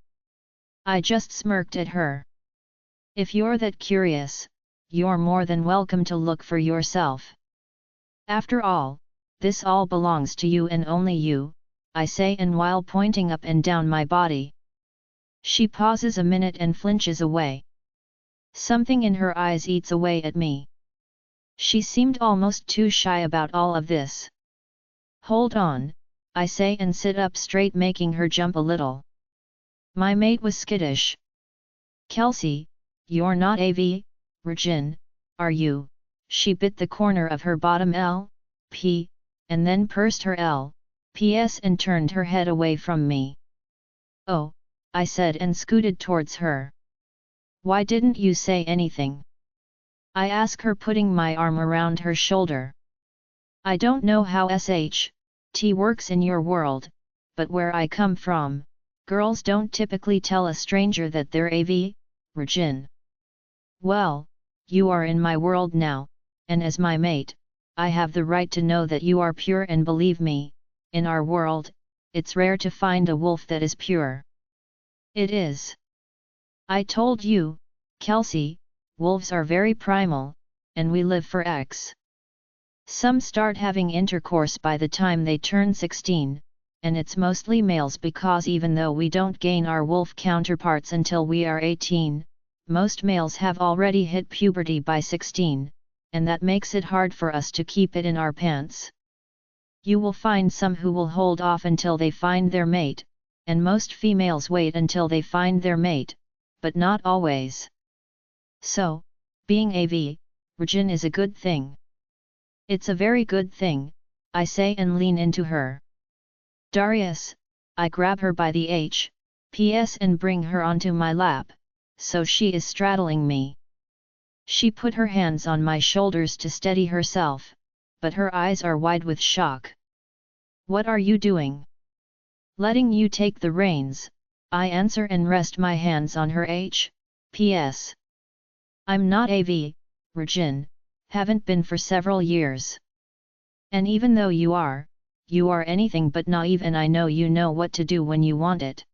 I just smirked at her. If you're that curious, you're more than welcome to look for yourself. After all, this all belongs to you and only you, I say, and while pointing up and down my body. She pauses a minute and flinches away. Something in her eyes eats away at me. She seemed almost too shy about all of this. Hold on, I say and sit up straight, making her jump a little. My mate was skittish. Kelsey, you're not a virgin, are you? She bit the corner of her bottom L.P., and then pursed her L.P.S. and turned her head away from me. Oh, I said and scooted towards her. Why didn't you say anything? I ask her, putting my arm around her shoulder. I don't know how SHT works in your world, but where I come from, girls don't typically tell a stranger that they're a virgin. Well, you are in my world now, and as my mate, I have the right to know that you are pure, and believe me, in our world, it's rare to find a wolf that is pure. It is. I told you, Kelsey, wolves are very primal, and we live for X. Some start having intercourse by the time they turn 16, and it's mostly males because even though we don't gain our wolf counterparts until we are 18, most males have already hit puberty by 16, and that makes it hard for us to keep it in our pants. You will find some who will hold off until they find their mate, and most females wait until they find their mate, but not always. So, being a virgin is a good thing. It's a very good thing, I say and lean into her. Darius, I grab her by the PS and bring her onto my lap, so she is straddling me. She put her hands on my shoulders to steady herself, but her eyes are wide with shock. What are you doing? Letting you take the reins, I answer and rest my hands on her PS. I'm not a virgin, haven't been for several years. And even though you are anything but naive, and I know you know what to do when you want it.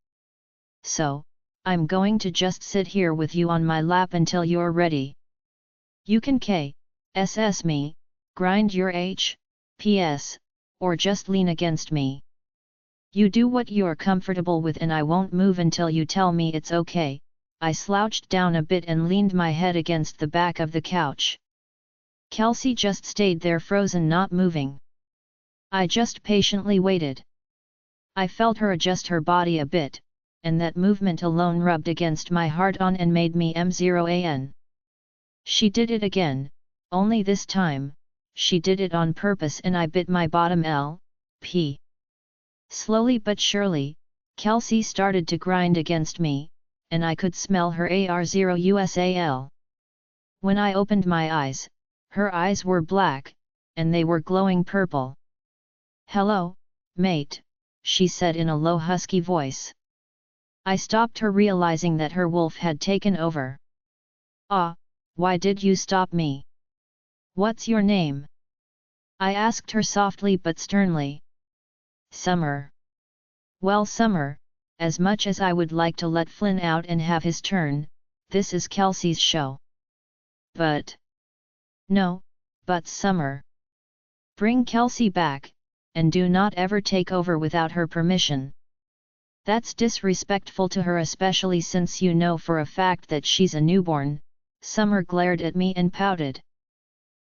So, I'm going to just sit here with you on my lap until you're ready. You can KSS me, grind your PS, or just lean against me. You do what you're comfortable with and I won't move until you tell me it's okay. I slouched down a bit and leaned my head against the back of the couch. Kelsey just stayed there frozen, not moving. I just patiently waited. I felt her adjust her body a bit, and that movement alone rubbed against my heart on and made me M0AN. She did it again, only this time, she did it on purpose and I bit my bottom lip. Slowly but surely, Kelsey started to grind against me, and I could smell her AR0USAL. When I opened my eyes, her eyes were black, and they were glowing purple. "Hello, mate," she said in a low husky voice. I stopped her, realizing that her wolf had taken over. "Ah, why did you stop me? What's your name?" I asked her softly but sternly. "Summer." "Well, Summer, as much as I would like to let Flynn out and have his turn, this is Kelsey's show." "But..." "No, but Summer. Bring Kelsey back, and do not ever take over without her permission. That's disrespectful to her, especially since you know for a fact that she's a newborn." Summer glared at me and pouted.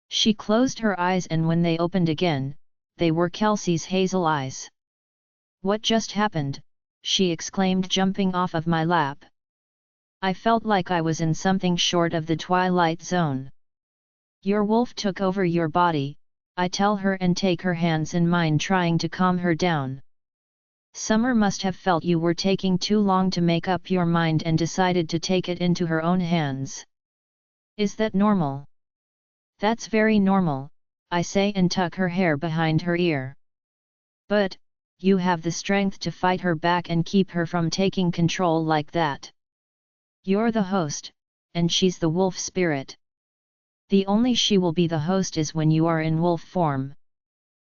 She closed her eyes, and when they opened again, they were Kelsey's hazel eyes. "What just happened?" she exclaimed, jumping off of my lap. I felt like I was in something short of the Twilight Zone. "Your wolf took over your body," I tell her and take her hands in mine, trying to calm her down. "Summer must have felt you were taking too long to make up your mind and decided to take it into her own hands. Is that normal?" "That's very normal," I say and tuck her hair behind her ear. "But, you have the strength to fight her back and keep her from taking control like that. You're the host, and she's the wolf spirit. The only she will be the host is when you are in wolf form."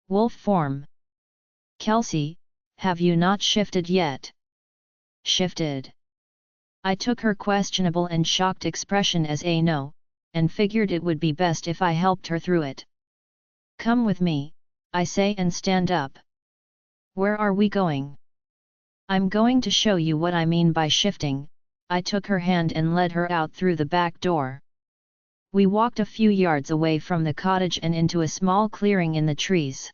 "Wolf form? Kelsey, have you not shifted yet?" "Shifted?" I took her questionable and shocked expression as a no, and figured it would be best if I helped her through it. "Come with me," I say and stand up. "Where are we going?" "I'm going to show you what I mean by shifting." I took her hand and led her out through the back door. We walked a few yards away from the cottage and into a small clearing in the trees.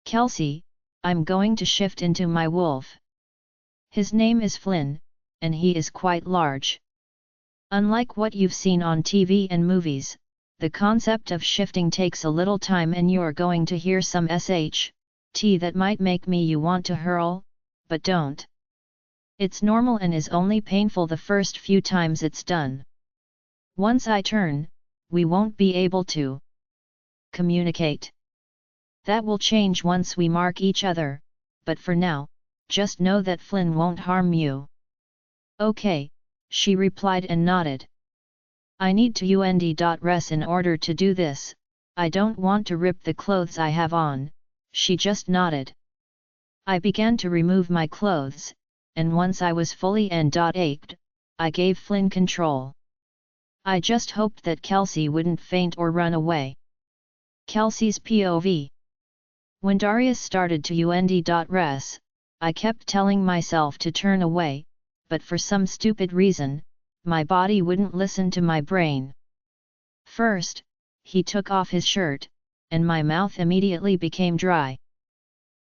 "Kelsey, I'm going to shift into my wolf. His name is Flynn, and he is quite large. Unlike what you've seen on TV and movies, the concept of shifting takes a little time, and you're going to hear some SHT that might make you want to hurl, but don't. It's normal and is only painful the first few times it's done. Once I turn, we won't be able to communicate. That will change once we mark each other, but for now, just know that Flynn won't harm you." "Okay," she replied and nodded. "I need to UND.res in order to do this. I don't want to rip the clothes I have on." She just nodded. I began to remove my clothes, and once I was fully N.ached, I gave Flynn control. I just hoped that Kelsey wouldn't faint or run away. Kelsey's POV. When Darius started to UND.res, I kept telling myself to turn away, but for some stupid reason, my body wouldn't listen to my brain. First, he took off his shirt, and my mouth immediately became dry.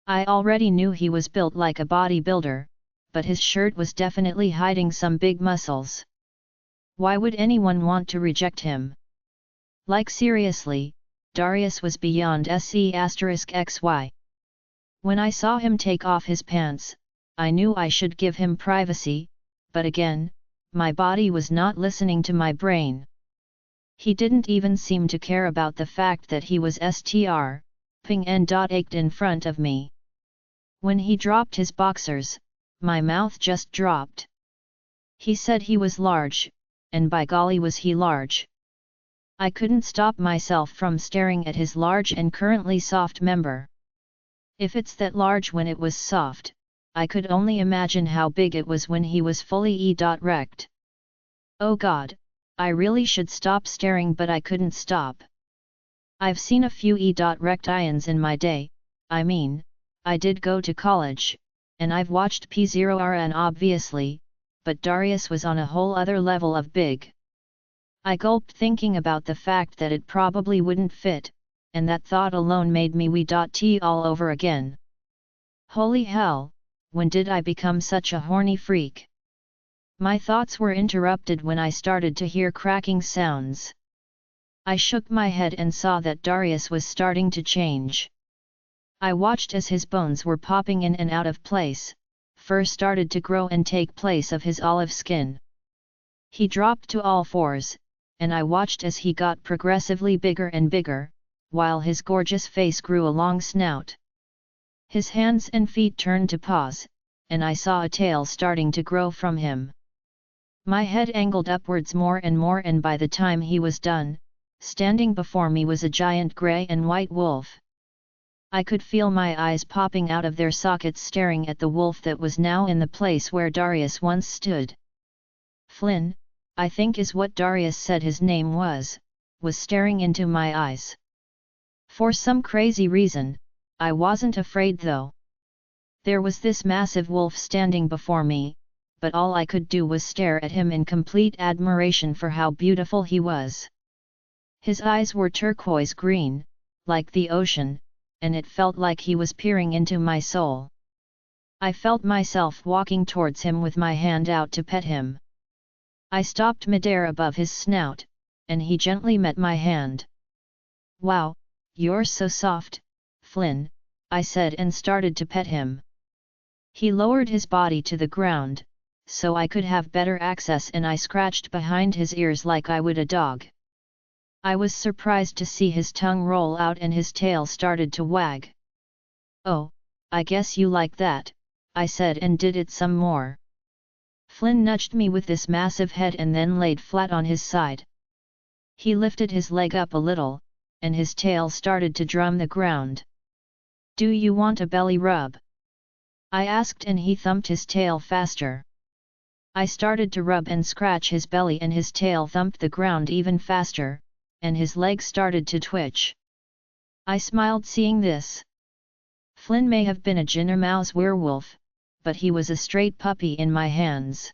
I already knew he was built like a bodybuilder, but his shirt was definitely hiding some big muscles. Why would anyone want to reject him? Like seriously, Darius was beyond SC*XY. When I saw him take off his pants, I knew I should give him privacy, but again, my body was not listening to my brain. He didn't even seem to care about the fact that he was ping and ached in front of me. When he dropped his boxers, my mouth just dropped. He said he was large, and by golly was he large. I couldn't stop myself from staring at his large and currently soft member. If it's that large when it was soft, I could only imagine how big it was when he was fully erect. Oh God, I really should stop staring, but I couldn't stop. I've seen a few erect ions in my day, I mean, I did go to college, and I've watched P0RN obviously, but Darius was on a whole other level of big. I gulped thinking about the fact that it probably wouldn't fit, and that thought alone made me wee.t all over again. Holy hell, when did I become such a horny freak? My thoughts were interrupted when I started to hear cracking sounds. I shook my head and saw that Darius was starting to change. I watched as his bones were popping in and out of place, fur started to grow and take place of his olive skin. He dropped to all fours, and I watched as he got progressively bigger and bigger, while his gorgeous face grew a long snout. His hands and feet turned to paws, and I saw a tail starting to grow from him. My head angled upwards more, and by the time he was done, standing before me was a giant grey and white wolf. I could feel my eyes popping out of their sockets staring at the wolf that was now in the place where Darius once stood. Flynn, I think is what Darius said his name was staring into my eyes. For some crazy reason, I wasn't afraid though. There was this massive wolf standing before me, but all I could do was stare at him in complete admiration for how beautiful he was. His eyes were turquoise green, like the ocean, and it felt like he was peering into my soul. I felt myself walking towards him with my hand out to pet him. I stopped midair above his snout, and he gently met my hand. "Wow, you're so soft, Flynn," I said and started to pet him. He lowered his body to the ground, so I could have better access, and I scratched behind his ears like I would a dog. I was surprised to see his tongue roll out and his tail started to wag. "Oh, I guess you like that," I said and did it some more. Flynn nudged me with this massive head and then laid flat on his side. He lifted his leg up a little, and his tail started to drum the ground. "Do you want a belly rub?" I asked, and he thumped his tail faster. I started to rub and scratch his belly, and his tail thumped the ground even faster, and his legs started to twitch. I smiled seeing this. Flynn may have been a Jinnermouse werewolf, but he was a straight puppy in my hands.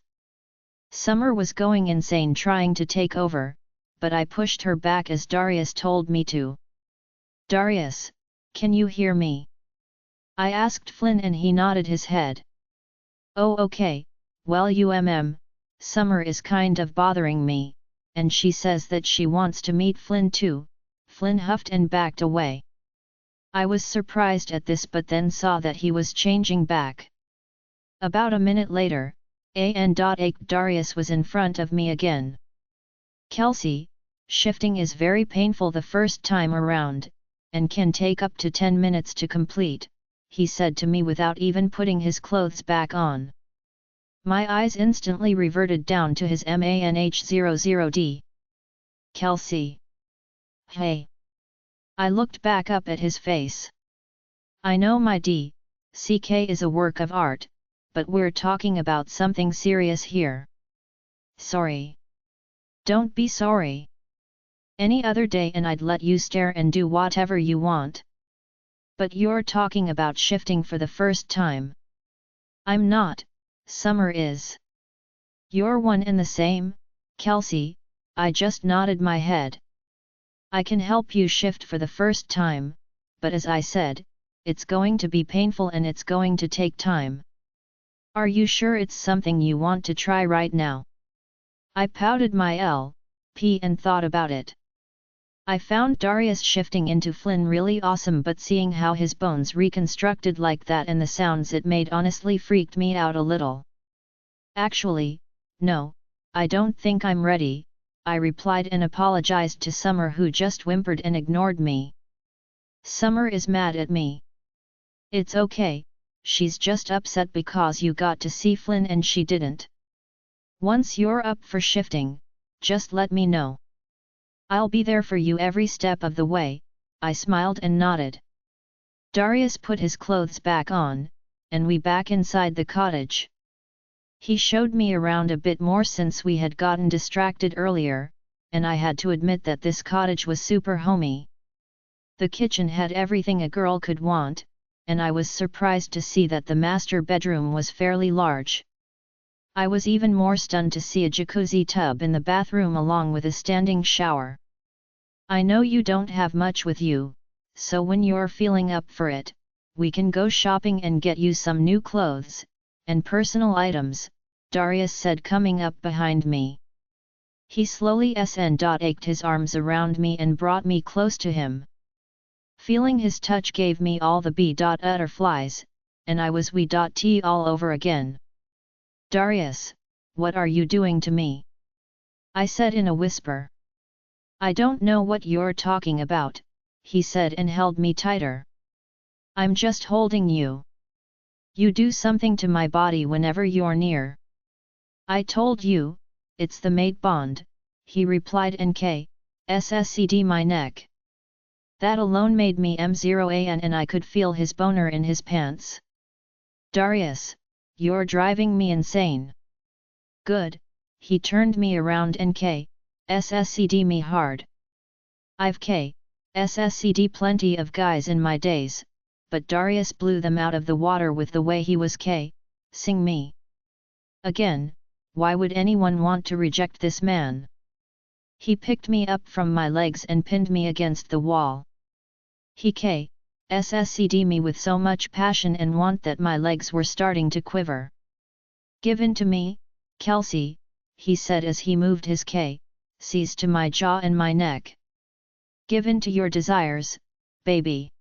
Summer was going insane trying to take over, but I pushed her back as Darius told me to. "Darius, can you hear me?" I asked Flynn, and he nodded his head. "Oh okay, well Summer is kind of bothering me, and she says that she wants to meet Flynn too." Flynn huffed and backed away. I was surprised at this, but then saw that he was changing back. About a minute later, Darius was in front of me again. "Kelsey, shifting is very painful the first time around, and can take up to 10 minutes to complete," he said to me without even putting his clothes back on. My eyes instantly reverted down to his MANH00D. "Kelsey. Hey." I looked back up at his face. "I know my DCK is a work of art, but we're talking about something serious here." "Sorry." "Don't be sorry. Any other day and I'd let you stare and do whatever you want. But you're talking about shifting for the first time." "I'm not, Summer is." "You're one and the same, Kelsey," I just nodded my head. I can help you shift for the first time, but as I said, it's going to be painful and it's going to take time. Are you sure it's something you want to try right now? I pouted my LP and thought about it. I found Darius shifting into Flynn really awesome, but seeing how his bones reconstructed like that and the sounds it made honestly freaked me out a little. Actually, no, I don't think I'm ready, I replied and apologized to Summer, who just whimpered and ignored me. Summer is mad at me. It's okay, she's just upset because you got to see Flynn and she didn't. Once you're up for shifting, just let me know. I'll be there for you every step of the way, I smiled and nodded. Darius put his clothes back on, and we back inside the cottage. He showed me around a bit more since we had gotten distracted earlier, and I had to admit that this cottage was super homey. The kitchen had everything a girl could want, and I was surprised to see that the master bedroom was fairly large. I was even more stunned to see a jacuzzi tub in the bathroom along with a standing shower. I know you don't have much with you, so when you're feeling up for it, we can go shopping and get you some new clothes and personal items, Darius said, coming up behind me. He slowly ached his arms around me and brought me close to him. Feeling his touch gave me all the butterflies, and I was wee.t all over again. Darius, what are you doing to me? I said in a whisper. I don't know what you're talking about, he said and held me tighter. I'm just holding you. You do something to my body whenever you're near. I told you, it's the mate bond, he replied and kissed my neck. That alone made me M0an and I could feel his boner in his pants. Darius, you're driving me insane. Good, he turned me around and kissed me hard. I've kissed plenty of guys in my days, but Darius blew them out of the water with the way he was kissing me. Again, why would anyone want to reject this man? He picked me up from my legs and pinned me against the wall. He kissed me with so much passion and want that my legs were starting to quiver. Give in to me, Kelsey, he said as he moved his kisses to my jaw and my neck. Give in to your desires, baby.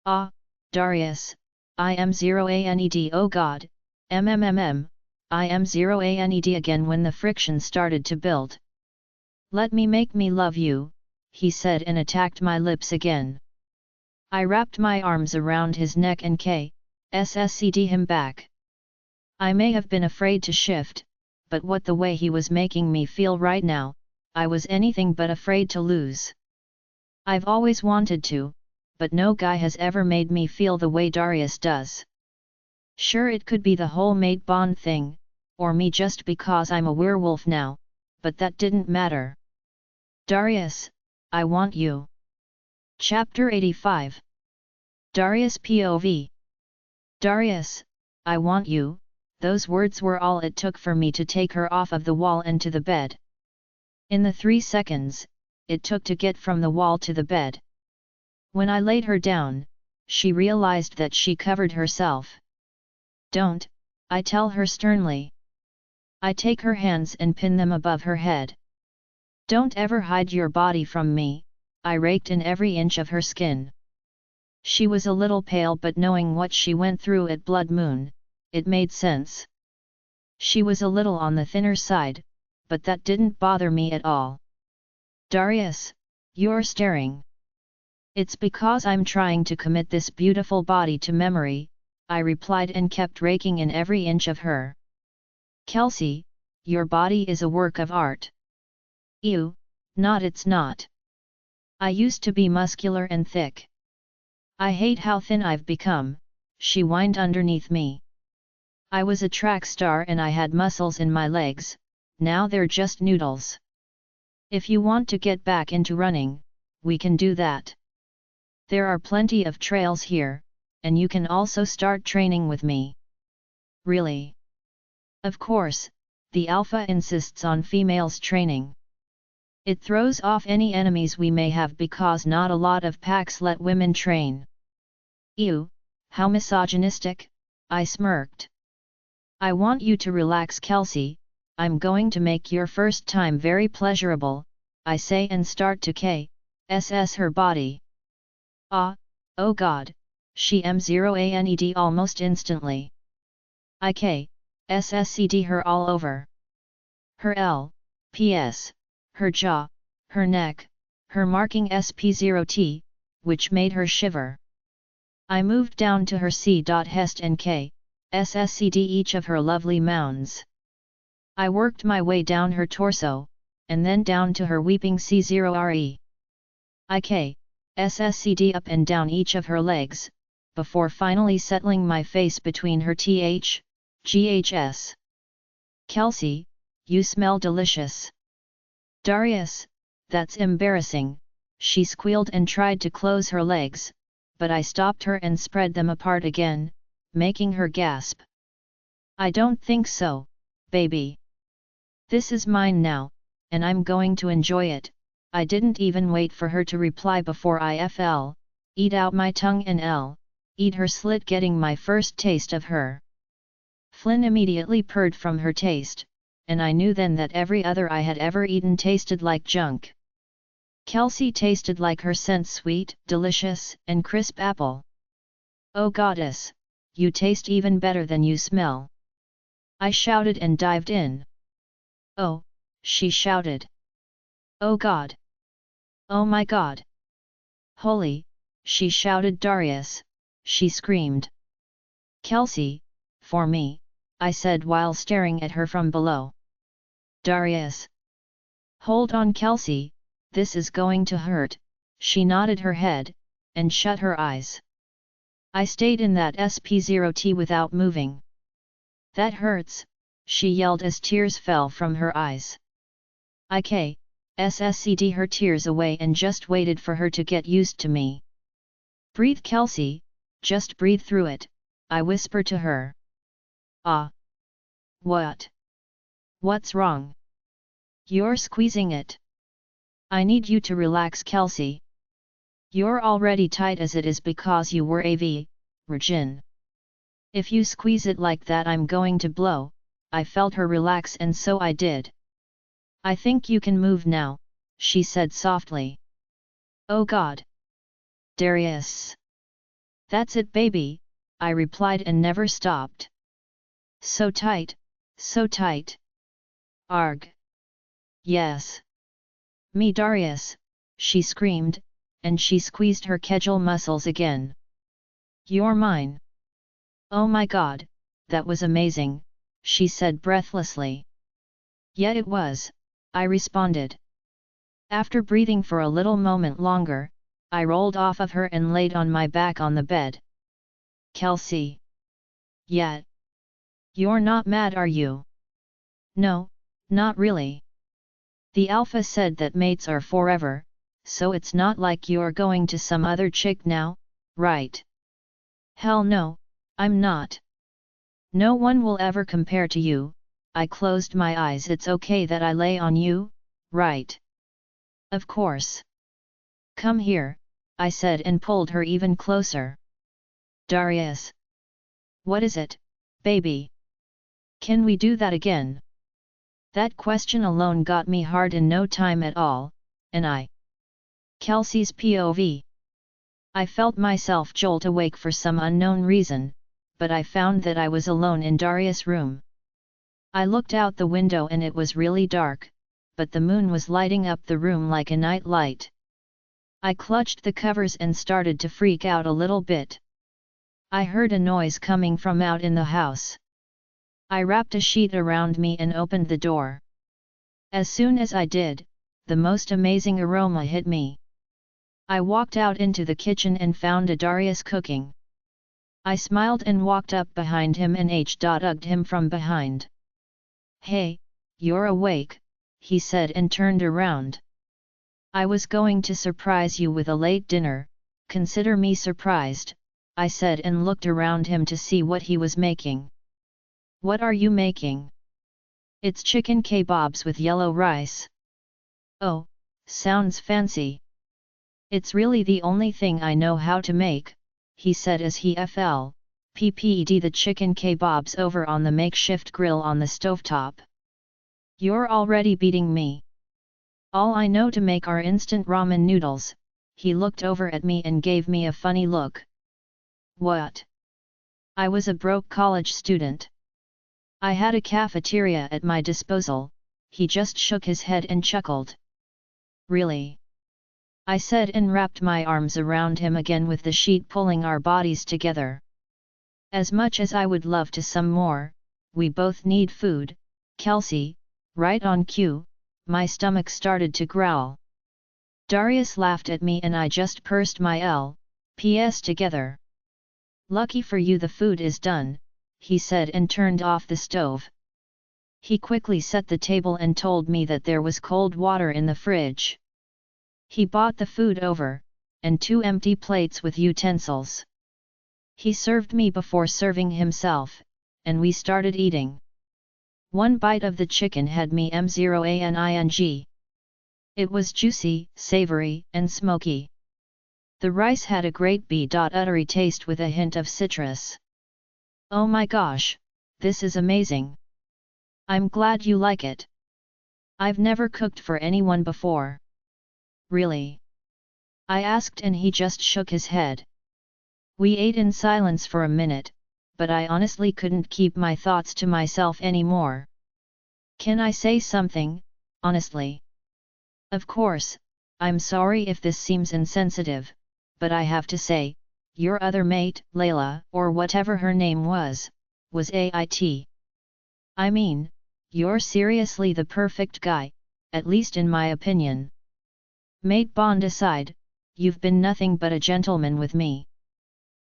Ah, Darius, I am 0aned, oh god, I am 0aned again when the friction started to build. Let me make me love you, he said and attacked my lips again. I wrapped my arms around his neck and kissed him back. I may have been afraid to shift, but what the way he was making me feel right now, I was anything but afraid to lose. I've always wanted to, but no guy has ever made me feel the way Darius does. Sure, it could be the whole mate bond thing, or me just because I'm a werewolf now, but that didn't matter. Darius, I want you. Chapter 85. Darius POV. Darius, I want you, those words were all it took for me to take her off of the wall and to the bed. In the 3 seconds it took to get from the wall to the bed. When I laid her down, she realized that she covered herself. Don't, I tell her sternly. I take her hands and pin them above her head. Don't ever hide your body from me, I raked in every inch of her skin. She was a little pale, but knowing what she went through at Blood Moon, it made sense. She was a little on the thinner side, but that didn't bother me at all. Darius, you're staring. It's because I'm trying to commit this beautiful body to memory, I replied and kept raking in every inch of her. Kelsey, your body is a work of art. Ew, not it's not. I used to be muscular and thick. I hate how thin I've become, she whined underneath me. I was a track star and I had muscles in my legs, now they're just noodles. If you want to get back into running, we can do that. There are plenty of trails here, and you can also start training with me. Really? Of course, the alpha insists on females training. It throws off any enemies we may have because not a lot of packs let women train. Ew, how misogynistic, I smirked. I want you to relax, Kelsey, I'm going to make your first time very pleasurable, I say and start to KSS her body. Ah, oh god, she M0ANED almost instantly. I KSSCD her all over. Her LPS, her jaw, her neck, her marking SP0T, which made her shiver. I moved down to her C.Hest and KSSCD each of her lovely mounds. I worked my way down her torso, and then down to her weeping C0RE. I KSSCD up and down each of her legs, before finally settling my face between her GHS. Kelsey, you smell delicious. Darius, that's embarrassing, she squealed and tried to close her legs, but I stopped her and spread them apart again, making her gasp. I don't think so, baby. This is mine now, and I'm going to enjoy it. I didn't even wait for her to reply before I eat out my tongue and eat her slit, getting my first taste of her. Flynn immediately purred from her taste, and I knew then that every other I had ever eaten tasted like junk. Kelsey tasted like her scent, sweet, delicious, and crisp apple. Oh goddess, you taste even better than you smell. I shouted and dived in. Oh, she shouted. Oh god. Oh my god. Holy, she shouted. Darius, she screamed. Kelsey, for me, I said while staring at her from below. Darius. Hold on, Kelsey, this is going to hurt, she nodded her head, and shut her eyes. I stayed in that SP0T without moving. That hurts, she yelled as tears fell from her eyes. I KSSCD her tears away and just waited for her to get used to me. Breathe, Kelsey, just breathe through it, I whispered to her. Ah. What? What's wrong? You're squeezing it. I need you to relax, Kelsey. You're already tight as it is because you were virgin. If you squeeze it like that I'm going to blow. I felt her relax and so I did. I think you can move now, she said softly. Oh god. Darius. That's it, baby, I replied and never stopped. So tight, so tight. Arg. Yes. Me, Darius, she screamed, and she squeezed her kegel muscles again. You're mine. Oh my god, that was amazing, she said breathlessly. Yet it was, I responded. After breathing for a little moment longer, I rolled off of her and laid on my back on the bed. Kelsey. Yet. You're not mad, are you? No, not really. The alpha said that mates are forever, so it's not like you're going to some other chick now, right? Hell no, I'm not. No one will ever compare to you. I closed my eyes. It's okay that I lay on you, right? Of course. Come here, I said and pulled her even closer. Darius. What is it, baby? Can we do that again? That question alone got me hard in no time at all, and I. Kelsey's POV. I felt myself jolt awake for some unknown reason, but I found that I was alone in Darius' room. I looked out the window and it was really dark, but the moon was lighting up the room like a night light. I clutched the covers and started to freak out a little bit. I heard a noise coming from out in the house. I wrapped a sheet around me and opened the door. As soon as I did, the most amazing aroma hit me. I walked out into the kitchen and found Darius cooking. I smiled and walked up behind him and hugged him from behind. Hey, you're awake, he said and turned around. I was going to surprise you with a late dinner, consider me surprised, I said and looked around him to see what he was making. What are you making? It's chicken kebabs with yellow rice. Oh, Sounds fancy. It's really the only thing I know how to make, he said as he fl. Pped the chicken kebabs over on the makeshift grill on the stovetop. You're already beating me. All I know to make are instant ramen noodles. He looked over at me and gave me a funny look. What? I was a broke college student. I had a cafeteria at my disposal. He just shook his head and chuckled. Really? I said and wrapped my arms around him again with the sheet pulling our bodies together. As much as I would love to some more, we both need food, Kelsey, right on cue. My stomach started to growl. Darius laughed at me and I just pursed my lips together. Lucky for you the food is done, he said and turned off the stove. He quickly set the table and told me that there was cold water in the fridge. He bought the food over, and 2 empty plates with utensils. He served me before serving himself, and we started eating. One bite of the chicken had me M0ANING. It was juicy, savory, and smoky. The rice had a great buttery taste with a hint of citrus. Oh my gosh, this is amazing. I'm glad you like it. I've never cooked for anyone before. Really? I asked and he just shook his head. We ate in silence for a minute, but I honestly couldn't keep my thoughts to myself anymore. Can I say something, honestly? Of course, I'm sorry if this seems insensitive, but I have to say, your other mate, Layla, or whatever her name was AIT. I mean, you're seriously the perfect guy, at least in my opinion. Mate bond aside, you've been nothing but a gentleman with me.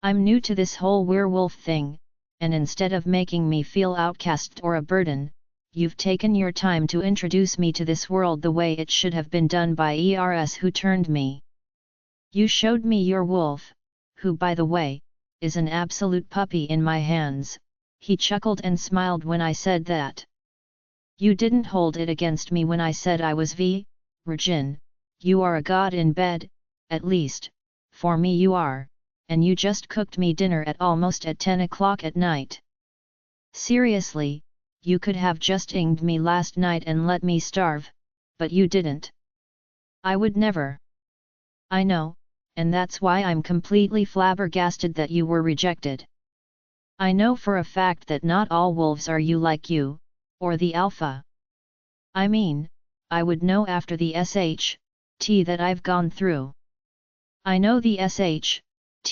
I'm new to this whole werewolf thing, and instead of making me feel outcast or a burden, you've taken your time to introduce me to this world the way it should have been done by ERS who turned me. You showed me your wolf, who by the way, is an absolute puppy in my hands. He chuckled and smiled when I said that. You didn't hold it against me when I said I was virgin. You are a god in bed, at least, for me you are, and you just cooked me dinner at almost at 10 o'clock at night. Seriously, you could have just inged me last night and let me starve, but you didn't. I would never. I know, and that's why I'm completely flabbergasted that you were rejected. I know for a fact that not all wolves are like you, or the alpha. I mean, I would know after the SHT that I've gone through. I know the SHT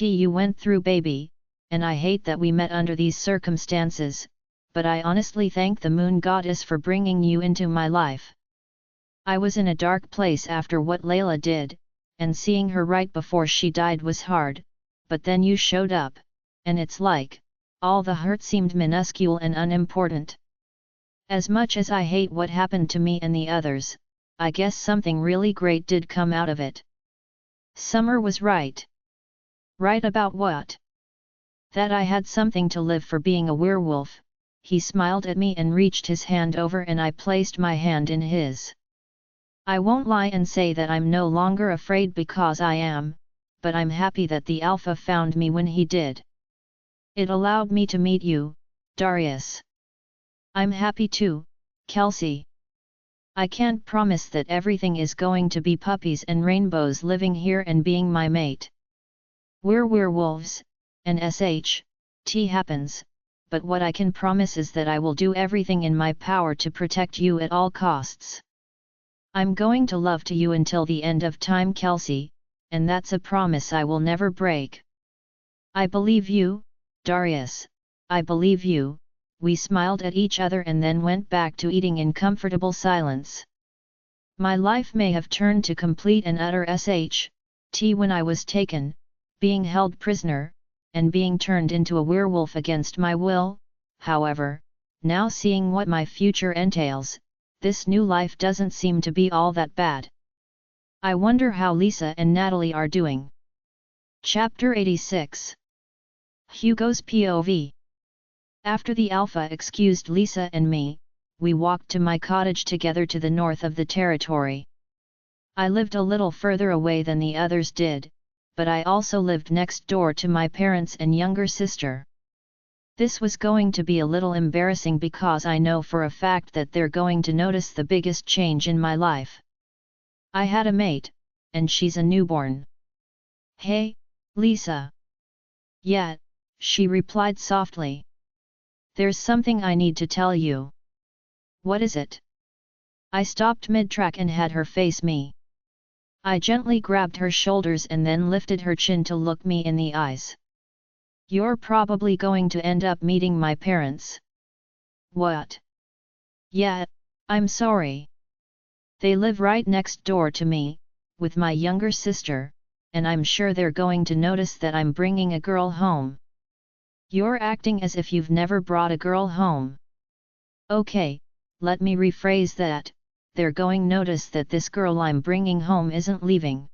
you went through, baby, and I hate that we met under these circumstances, but I honestly thank the moon goddess for bringing you into my life. I was in a dark place after what Layla did, and seeing her right before she died was hard, but then you showed up, and it's like, all the hurt seemed minuscule and unimportant. As much as I hate what happened to me and the others, I guess something really great did come out of it. Summer was right. Right about what? That I had something to live for being a werewolf. He smiled at me and reached his hand over and I placed my hand in his. I won't lie and say that I'm no longer afraid because I am, but I'm happy that the Alpha found me when he did. It allowed me to meet you, Darius. I'm happy too, Kelsey. I can't promise that everything is going to be puppies and rainbows living here and being my mate. We're werewolves, and SHT happens, but what I can promise is that I will do everything in my power to protect you at all costs. I'm going to love to you until the end of time, Kelsey, and that's a promise I will never break. I believe you, Darius, I believe you. We smiled at each other and then went back to eating in comfortable silence. My life may have turned to complete and utter SHT when I was taken, being held prisoner, and being turned into a werewolf against my will. However, now seeing what my future entails, this new life doesn't seem to be all that bad. I wonder how Lisa and Natalie are doing. Chapter 86. Hugo's POV. After the Alpha excused Lisa and me, we walked to my cottage together to the north of the territory. I lived a little further away than the others did, but I also lived next door to my parents and younger sister. This was going to be a little embarrassing because I know for a fact that they're going to notice the biggest change in my life. I had a mate, and she's a newborn. Hey, Lisa. Yeah, she replied softly. There's something I need to tell you. What is it? I stopped mid-track and had her face me. I gently grabbed her shoulders and then lifted her chin to look me in the eyes. You're probably going to end up meeting my parents. What? Yeah, I'm sorry. They live right next door to me, with my younger sister, and I'm sure they're going to notice that I'm bringing a girl home. You're acting as if you've never brought a girl home. Okay, let me rephrase that. They're going to notice that this girl I'm bringing home isn't leaving.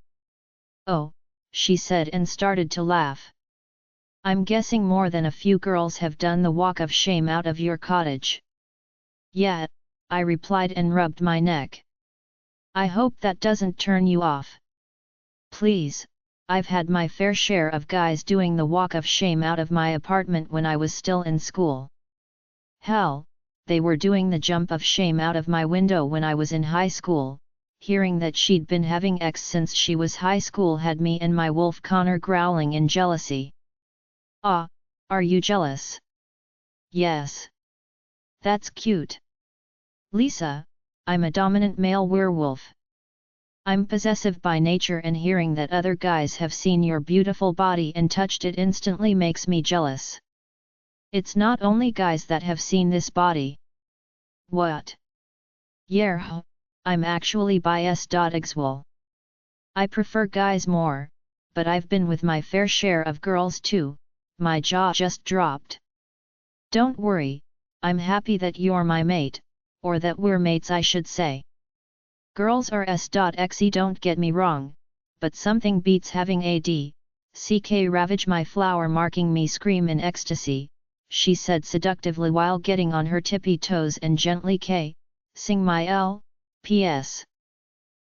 Oh, she said and started to laugh. I'm guessing more than a few girls have done the walk of shame out of your cottage. Yeah, I replied and rubbed my neck. I hope that doesn't turn you off. Please, I've had my fair share of guys doing the walk of shame out of my apartment when I was still in school. Hell, they were doing the jump of shame out of my window when I was in high school. Hearing that she'd been having ex since she was high school had me and my wolf Connor growling in jealousy. Ah, are you jealous? Yes. That's cute. Lisa, I'm a dominant male werewolf. I'm possessive by nature, and hearing that other guys have seen your beautiful body and touched it instantly makes me jealous. It's not only guys that have seen this body. What? Yeah, I'm actually bisexual. I prefer guys more, but I've been with my fair share of girls too. My jaw just dropped. Don't worry, I'm happy that you're my mate, or that we're mates I should say. Girls are s.xe, don't get me wrong, but something beats having CK ravage my flower, marking me scream in ecstasy, she said seductively while getting on her tippy toes and gently sing my P.S.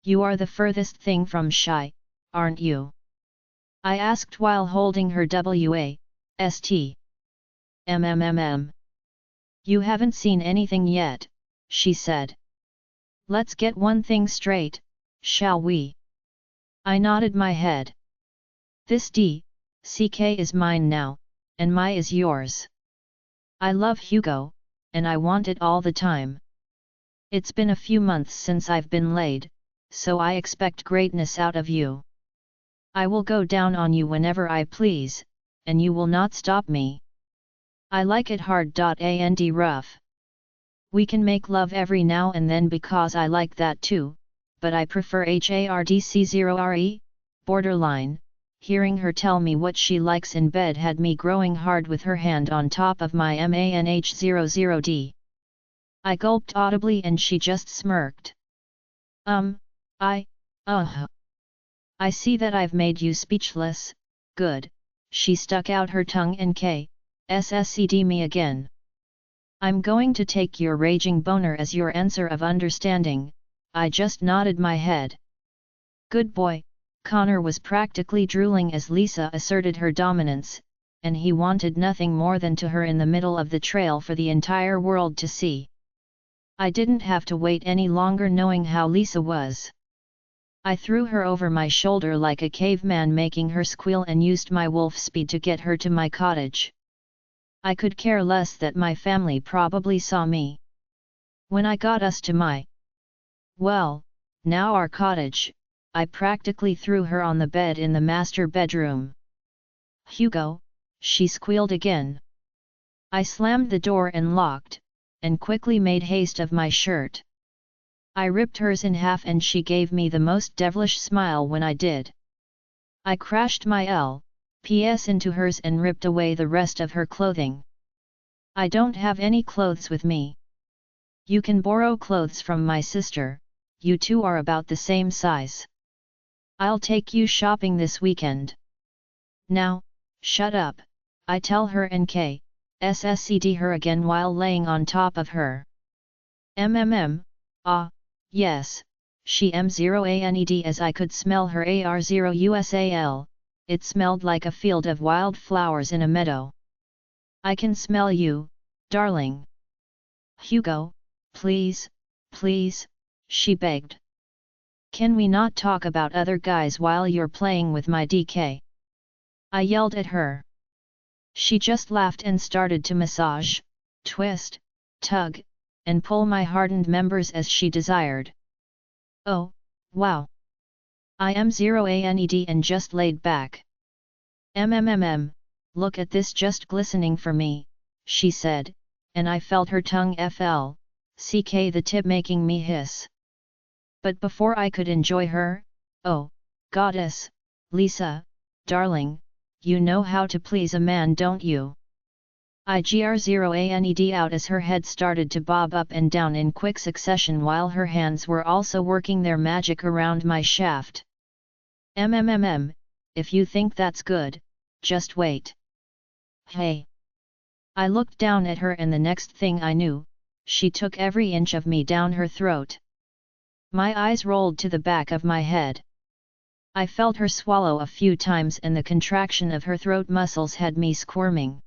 You are the furthest thing from shy, aren't you? I asked while holding her waist. You haven't seen anything yet, she said. Let's get one thing straight, shall we? I nodded my head. This CK is mine now, and my is yours. I love Hugo, and I want it all the time. It's been a few months since I've been laid, so I expect greatness out of you. I will go down on you whenever I please, and you will not stop me. I like it hard and rough. We can make love every now and then because I like that too, but I prefer hardc0re, borderline. Hearing her tell me what she likes in bed had me growing hard with her hand on top of my MANH00D. I gulped audibly and she just smirked. I see that I've made you speechless, good, she stuck out her tongue and SSCD me again. I'm going to take your raging boner as your answer of understanding, I just nodded my head. Good boy, Connor was practically drooling as Lisa asserted her dominance, and he wanted nothing more than to her in the middle of the trail for the entire world to see. I didn't have to wait any longer knowing how Lisa was. I threw her over my shoulder like a caveman, making her squeal, and used my wolf speed to get her to my cottage. I could care less that my family probably saw me. When I got us to now our cottage, I practically threw her on the bed in the master bedroom. Hugo, she squealed again. I slammed the door and locked, and quickly made haste of my shirt. I ripped hers in half and she gave me the most devilish smile when I did. I crashed my LPS into hers and ripped away the rest of her clothing. I don't have any clothes with me. You can borrow clothes from my sister, you two are about the same size. I'll take you shopping this weekend. Now, shut up, I tell her and SSCD her again while laying on top of her. Yes, she M0ANED as I could smell her AR0USAL, it smelled like a field of wild flowers in a meadow. I can smell you, darling. Hugo, please, please, she begged. Can we not talk about other guys while you're playing with my DK? I yelled at her. She just laughed and started to massage, twist, tug, and pull my hardened members as she desired. Oh, wow. I am M0ANED and just laid back. Look at this just glistening for me, she said, and I felt her tongue FLCK the tip making me hiss. But before I could enjoy her, oh, goddess, Lisa, darling, you know how to please a man, don't you? I gr0ANED out as her head started to bob up and down in quick succession while her hands were also working their magic around my shaft. If you think that's good, just wait. Hey! I looked down at her and the next thing I knew, she took every inch of me down her throat. My eyes rolled to the back of my head. I felt her swallow a few times and the contraction of her throat muscles had me squirming.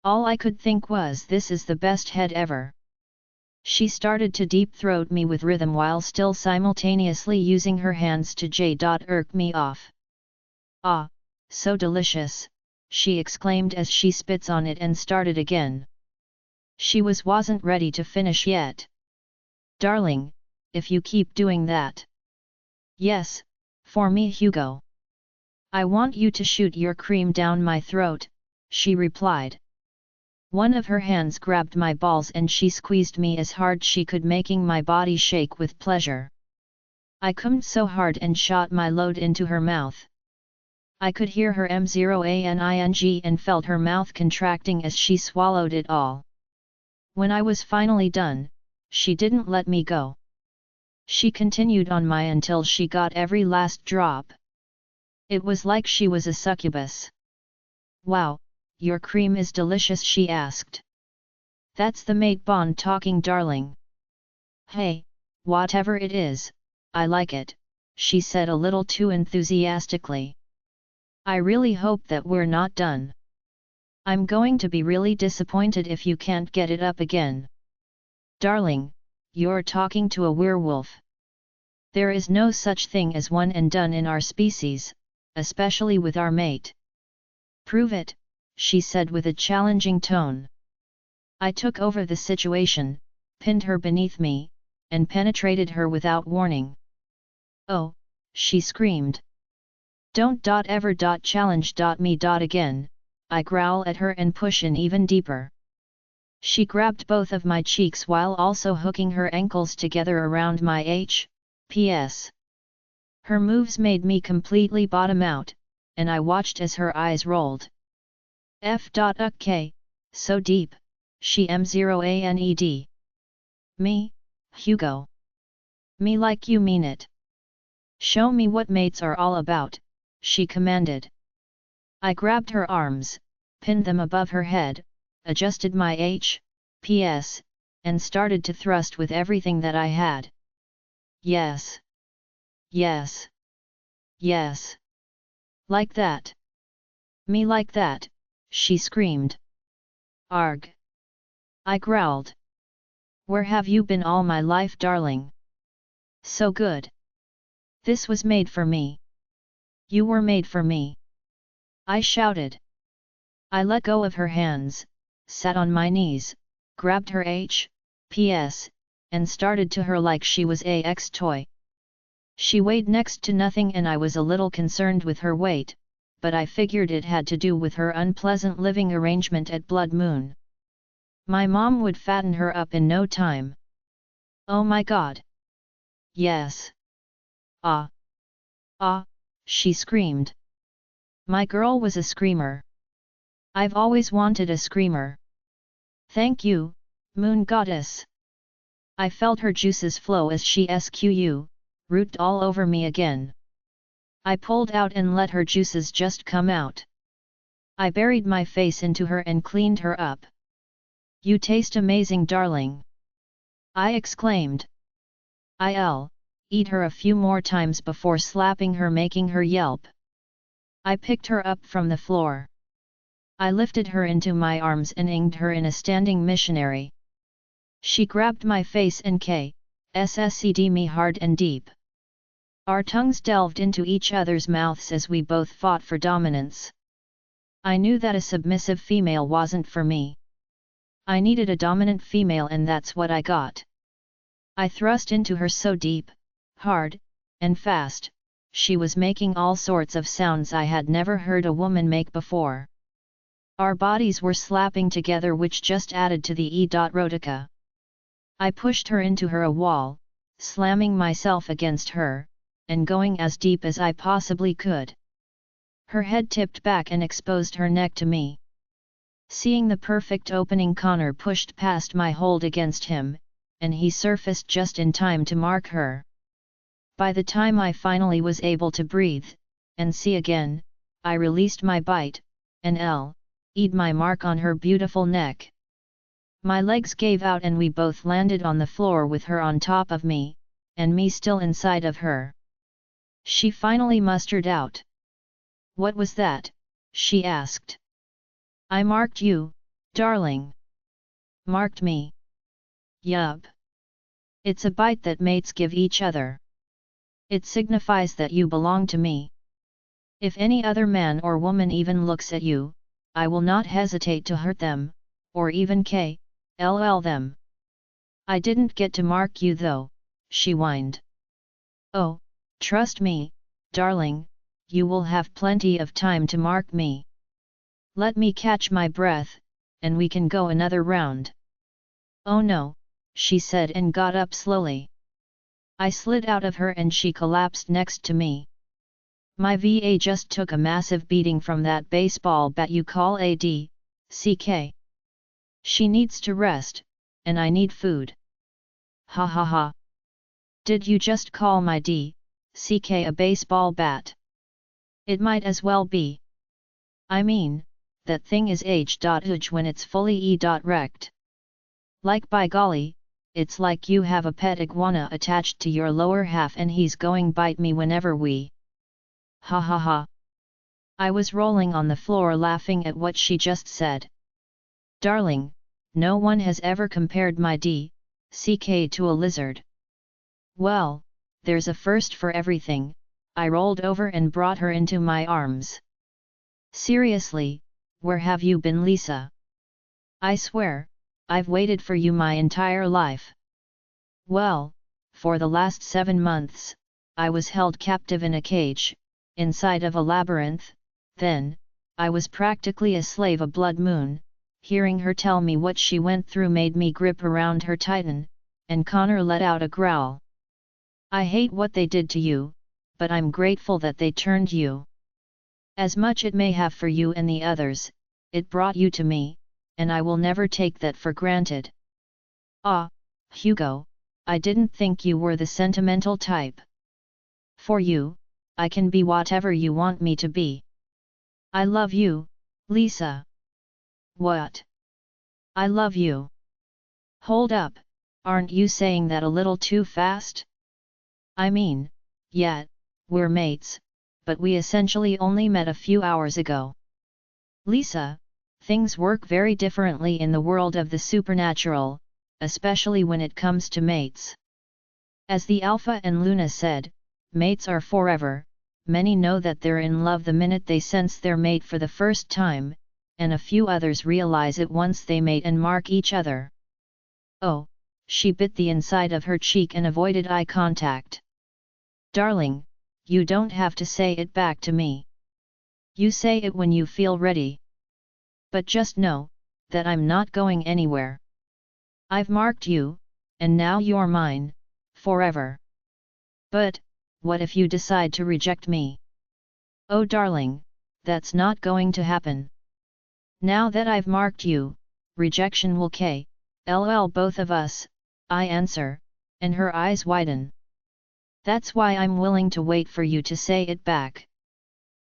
All I could think was, this is the best head ever. She started to deep throat me with rhythm while still simultaneously using her hands to jerk me off. Ah, so delicious, she exclaimed as she spits on it and started again. She wasn't ready to finish yet. Darling, if you keep doing that. Yes, for me Hugo. I want you to shoot your cream down my throat, she replied. One of her hands grabbed my balls and she squeezed me as hard she could, making my body shake with pleasure. I cummed so hard and shot my load into her mouth. I could hear her M0ANING and felt her mouth contracting as she swallowed it all. When I was finally done, she didn't let me go. She continued on my until she got every last drop. It was like she was a succubus. Wow, your cream is delicious, she asked. That's the mate bond talking, darling. Hey, whatever it is, I like it, she said a little too enthusiastically. I really hope that we're not done. I'm going to be really disappointed if you can't get it up again. Darling, you're talking to a werewolf. There is no such thing as one and done in our species, especially with our mate. Prove it, she said with a challenging tone. I took over the situation, pinned her beneath me, and penetrated her without warning. Oh, she screamed. Don't ever challenge me again, I growl at her and push in even deeper. She grabbed both of my cheeks while also hooking her ankles together around my PS. Her moves made me completely bottom out, and I watched as her eyes rolled. So deep, she M0ANED. Me, Hugo. Me like you mean it. Show me what mates are all about, she commanded. I grabbed her arms, pinned them above her head, adjusted my PS, and started to thrust with everything that I had. Yes. Yes. Yes. Like that. Me like that, she screamed. Arg. I growled. Where have you been all my life, darling? So good. This was made for me. You were made for me. I shouted. I let go of her hands, sat on my knees, grabbed her PS, and started to her like she was a toy. She weighed next to nothing and I was a little concerned with her weight, but I figured it had to do with her unpleasant living arrangement at Blood Moon. My mom would fatten her up in no time. Oh my god. Yes. Ah. Ah, she screamed. My girl was a screamer. I've always wanted a screamer. Thank you, Moon Goddess. I felt her juices flow as she root all over me again. I pulled out and let her juices just come out. I buried my face into her and cleaned her up. You taste amazing, darling. I exclaimed. eat her a few more times before slapping her, making her yelp. I picked her up from the floor. I lifted her into my arms and aimed her in a standing missionary. She grabbed my face and kissed me hard and deep. Our tongues delved into each other's mouths as we both fought for dominance. I knew that a submissive female wasn't for me. I needed a dominant female, and that's what I got. I thrust into her so deep, hard, and fast, she was making all sorts of sounds I had never heard a woman make before. Our bodies were slapping together, which just added to the erotica. I pushed her into her wall, slamming myself against her, and going as deep as I possibly could. Her head tipped back and exposed her neck to me. Seeing the perfect opening, Connor pushed past my hold against him, and he surfaced just in time to mark her. By the time I finally was able to breathe and see again, I released my bite, and L'd my mark on her beautiful neck. My legs gave out and we both landed on the floor with her on top of me, and me still inside of her. She finally mustered out. "What was that?" she asked. "I marked you, darling." "Marked me?" "Yup. It's a bite that mates give each other. It signifies that you belong to me. If any other man or woman even looks at you, I will not hesitate to hurt them, or even kill them." "I didn't get to mark you though," she whined. "Oh, trust me, darling, you will have plenty of time to mark me. Let me catch my breath, and we can go another round." "Oh no," she said and got up slowly. I slid out of her and she collapsed next to me. My VA just took a massive beating from that baseball bat you call ADCK. She needs to rest, and I need food. Ha ha ha. Did you just call my DCK a baseball bat? It might as well be. I mean, that thing is age.age when it's fully e.wrecked. Like by golly, it's like you have a pet iguana attached to your lower half and he's going bite me whenever we. Ha ha ha. I was rolling on the floor laughing at what she just said. Darling, no one has ever compared my DCK to a lizard. Well, there's a first for everything. I rolled over and brought her into my arms. Seriously, where have you been, Lisa? I swear, I've waited for you my entire life. Well, for the last 7 months, I was held captive in a cage, inside of a labyrinth. Then, I was practically a slave. A blood moon. Hearing her tell me what she went through made me grip around her tighten, and Connor let out a growl. I hate what they did to you, but I'm grateful that they turned you. As much it may have for you and the others, it brought you to me, and I will never take that for granted. Ah, Hugo, I didn't think you were the sentimental type. For you, I can be whatever you want me to be. I love you, Lisa." "What? I love you? Hold up, aren't you saying that a little too fast? I mean, yeah, we're mates, but we essentially only met a few hours ago. Lisa, things work very differently in the world of the supernatural, especially when it comes to mates. As the Alpha and Luna said, mates are forever. Many know that they're in love the minute they sense their mate for the first time, and a few others realize it once they mate and mark each other." "Oh," she bit the inside of her cheek and avoided eye contact. "Darling, you don't have to say it back to me. You say it when you feel ready. But just know, that I'm not going anywhere. I've marked you, and now you're mine, forever. But, what if you decide to reject me?" "Oh darling, that's not going to happen. Now that I've marked you, rejection will kill both of us," I answer, and her eyes widen. "That's why I'm willing to wait for you to say it back.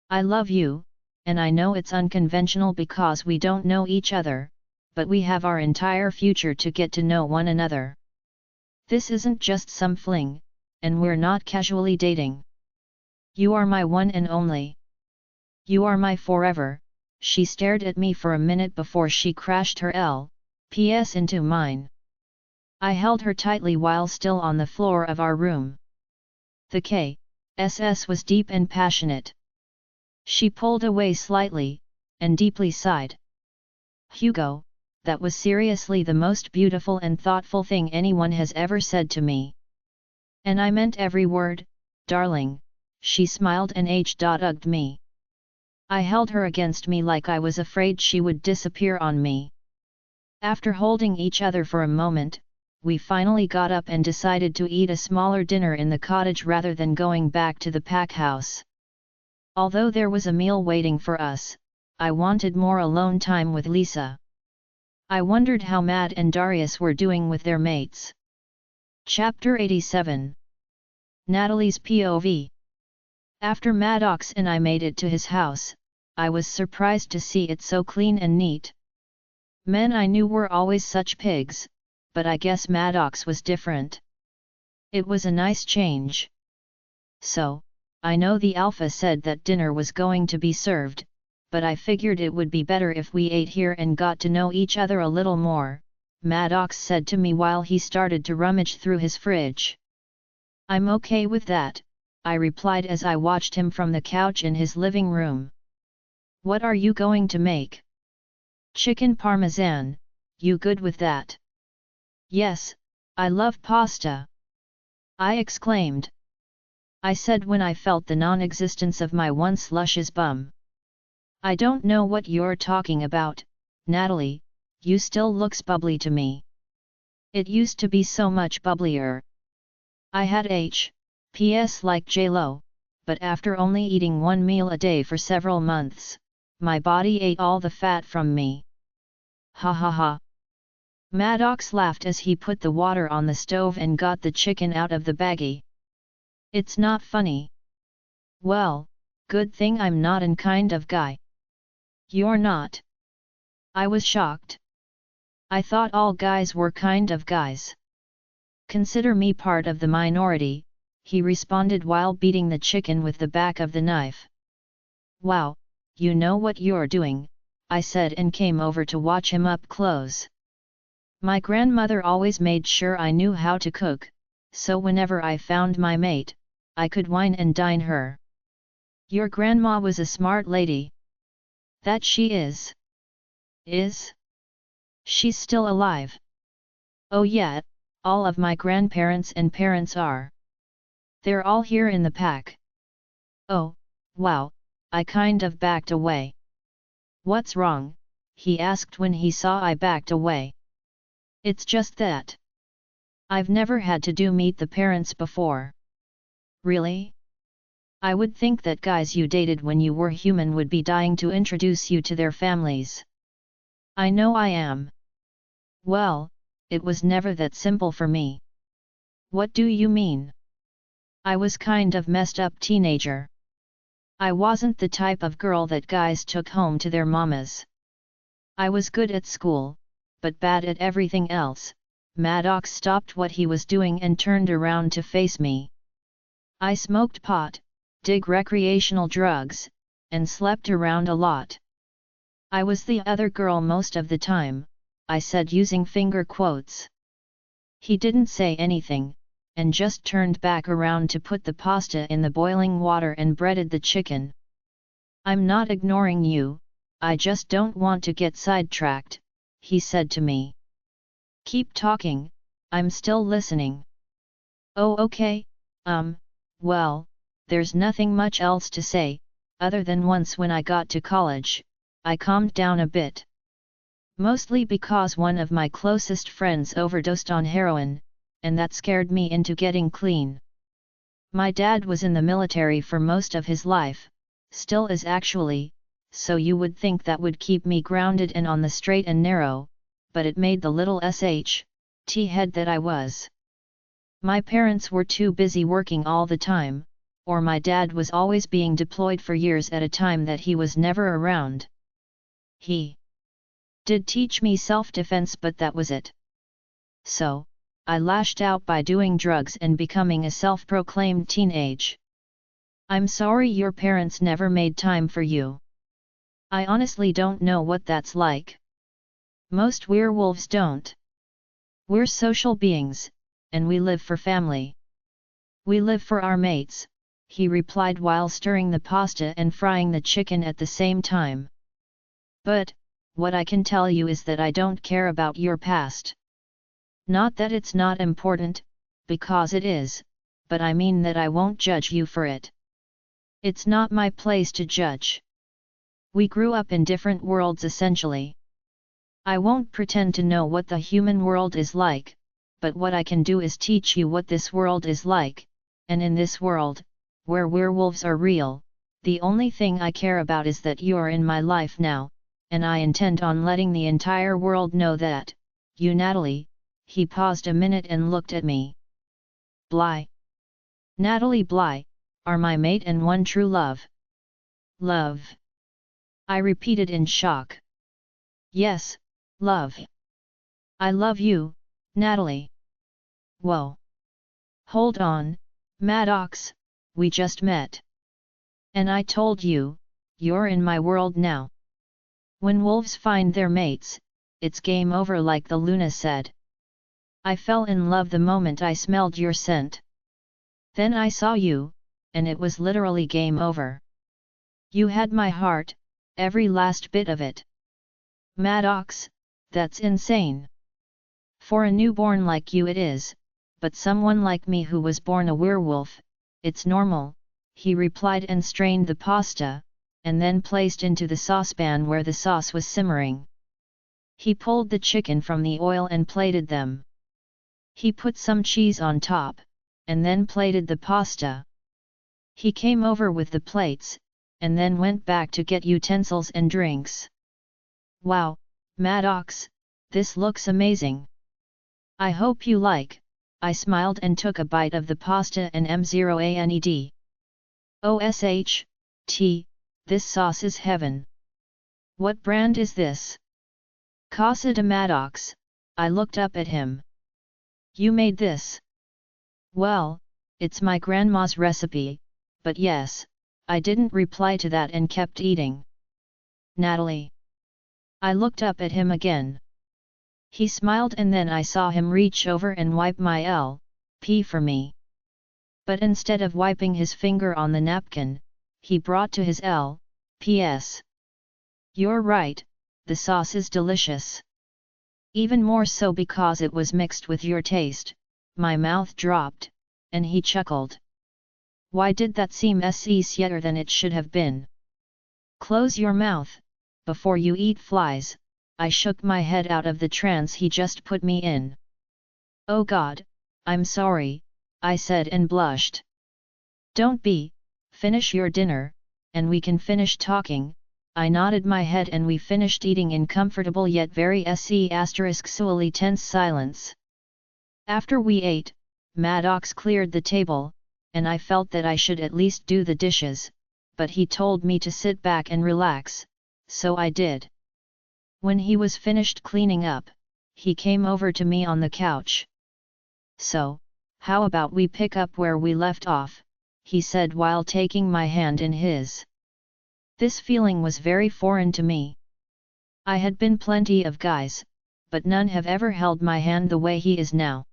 I love you, and I know it's unconventional because we don't know each other, but we have our entire future to get to know one another. This isn't just some fling, and we're not casually dating. You are my one and only. You are my forever." She stared at me for a minute before she crashed her LPS into mine. I held her tightly while still on the floor of our room. The KSS was deep and passionate. She pulled away slightly, and deeply sighed. "Hugo, that was seriously the most beautiful and thoughtful thing anyone has ever said to me. And I meant every word, darling." She smiled and hugged me. I held her against me like I was afraid she would disappear on me. After holding each other for a moment, we finally got up and decided to eat a smaller dinner in the cottage rather than going back to the pack house. Although there was a meal waiting for us, I wanted more alone time with Lisa. I wondered how Mad and Darius were doing with their mates. Chapter 87. Natalie's POV. After Madox and I made it to his house, I was surprised to see it so clean and neat. Men I knew were always such pigs, but I guess Madox was different. It was a nice change. "So, I know the Alpha said that dinner was going to be served, but I figured it would be better if we ate here and got to know each other a little more," Madox said to me while he started to rummage through his fridge. "I'm okay with that," I replied as I watched him from the couch in his living room. "What are you going to make?" "Chicken parmesan, you good with that?" "Yes, I love pasta," I exclaimed. I said when I felt the non-existence of my once luscious bum. "I don't know what you're talking about, Natalie, you still looks bubbly to me." "It used to be so much bubblier. I had PS like J-Lo, but after only eating one meal a day for several months, my body ate all the fat from me." "Ha ha ha." Madox laughed as he put the water on the stove and got the chicken out of the baggie. "It's not funny." "Well, good thing I'm not an kind of guy." "You're not?" I was shocked. I thought all guys were kind of guys. "Consider me part of the minority," he responded while beating the chicken with the back of the knife. "Wow, you know what you're doing," I said and came over to watch him up close. My grandmother always made sure I knew how to cook, so whenever I found my mate, I could wine and dine her. "Your grandma was a smart lady." "That she is." "Is? She's still alive?" "Oh yeah, all of my grandparents and parents are. They're all here in the pack." "Oh, wow," I kind of backed away. "What's wrong?" he asked when he saw I backed away. "It's just that I've never had to meet the parents before." "Really? I would think that guys you dated when you were human would be dying to introduce you to their families." "I know I am. Well, it was never that simple for me." "What do you mean?" "I was kind of messed up teenager. I wasn't the type of girl that guys took home to their mamas. I was good at school, but bad at everything else." Madox stopped what he was doing and turned around to face me. "I smoked pot, did recreational drugs, and slept around a lot. I was the other girl most of the time," I said using finger quotes. He didn't say anything, and just turned back around to put the pasta in the boiling water and breaded the chicken. "I'm not ignoring you, I just don't want to get sidetracked," he said to me. "Keep talking, I'm still listening." "Oh okay, well, there's nothing much else to say, other than once when I got to college, I calmed down a bit. Mostly because one of my closest friends overdosed on heroin, and that scared me into getting clean. My dad was in the military for most of his life, still is actually, so you would think that would keep me grounded and on the straight and narrow, but it made the little head that I was. My parents were too busy working all the time, or my dad was always being deployed for years at a time that he was never around. He did teach me self-defense, but that was it. So, I lashed out by doing drugs and becoming a self-proclaimed teenage. I'm sorry your parents never made time for you. I honestly don't know what that's like. Most werewolves don't. We're social beings, and we live for family. We live for our mates, he replied while stirring the pasta and frying the chicken at the same time. But, what I can tell you is that I don't care about your past. Not that it's not important, because it is, but I mean that I won't judge you for it. It's not my place to judge. We grew up in different worlds essentially. I won't pretend to know what the human world is like, but what I can do is teach you what this world is like, and in this world, where werewolves are real, the only thing I care about is that you're in my life now, and I intend on letting the entire world know that, you Natalie, he paused a minute and looked at me. Bly. Natalie Bly, are my mate and one true love. Love. I repeated in shock. Yes, love. I love you, Natalie. Whoa. Hold on, Madox, we just met. And I told you, you're in my world now. When wolves find their mates, it's game over like the Luna said. I fell in love the moment I smelled your scent. Then I saw you, and it was literally game over. You had my heart, every last bit of it. Madox, that's insane. For a newborn like you it is, but someone like me who was born a werewolf, it's normal, he replied and strained the pasta, and then placed into the saucepan where the sauce was simmering. He pulled the chicken from the oil and plated them. He put some cheese on top, and then plated the pasta. He came over with the plates, and then went back to get utensils and drinks. Wow, Madox, this looks amazing. I hope you like, I smiled and took a bite of the pasta and M0ANED. OSH, this sauce is heaven. What brand is this? Casa de Madox, I looked up at him. You made this? Well, it's my grandma's recipe, but yes, I didn't reply to that and kept eating. Natalie. I looked up at him again. He smiled and then I saw him reach over and wipe my L.P. for me. But instead of wiping his finger on the napkin, he brought to his L.P.S. You're right, the sauce is delicious. Even more so because it was mixed with your taste, my mouth dropped, and he chuckled. Why did that seem sweeter than it should have been? Close your mouth, before you eat flies, I shook my head out of the trance he just put me in. Oh God, I'm sorry, I said and blushed. Don't be, finish your dinner, and we can finish talking. I nodded my head and we finished eating in comfortable yet very sually tense silence. After we ate, Madox cleared the table, and I felt that I should at least do the dishes, but he told me to sit back and relax, so I did. When he was finished cleaning up, he came over to me on the couch. So, how about we pick up where we left off, he said while taking my hand in his. This feeling was very foreign to me. I had been plenty of guys, but none have ever held my hand the way he is now.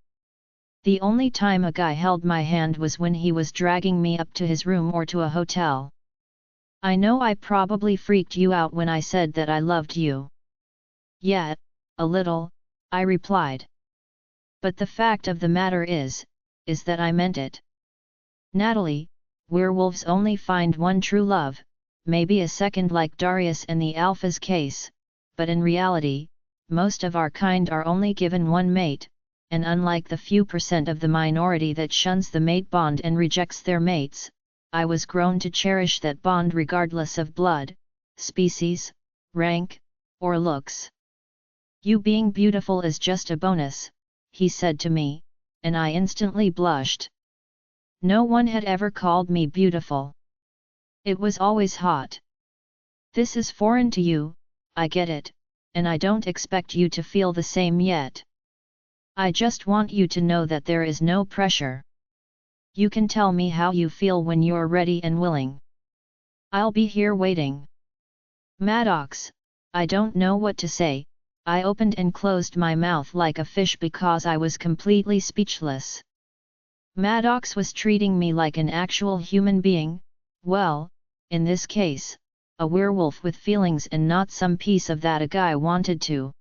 The only time a guy held my hand was when he was dragging me up to his room or to a hotel. I know I probably freaked you out when I said that I loved you. Yeah, a little, I replied. But the fact of the matter is that I meant it. Natalie, werewolves only find one true love, maybe a second like Darius and the Alpha's case, but in reality, most of our kind are only given one mate, and unlike the few % of the minority that shuns the mate bond and rejects their mates, I was grown to cherish that bond regardless of blood, species, rank, or looks. You being beautiful is just a bonus, he said to me, and I instantly blushed. No one had ever called me beautiful. It was always hot. This is foreign to you, I get it, and I don't expect you to feel the same yet. I just want you to know that there is no pressure. You can tell me how you feel when you're ready and willing. I'll be here waiting. Madox, I don't know what to say. I opened and closed my mouth like a fish because I was completely speechless. Madox was treating me like an actual human being, well, in this case, a werewolf with feelings and not some piece of that a guy wanted to.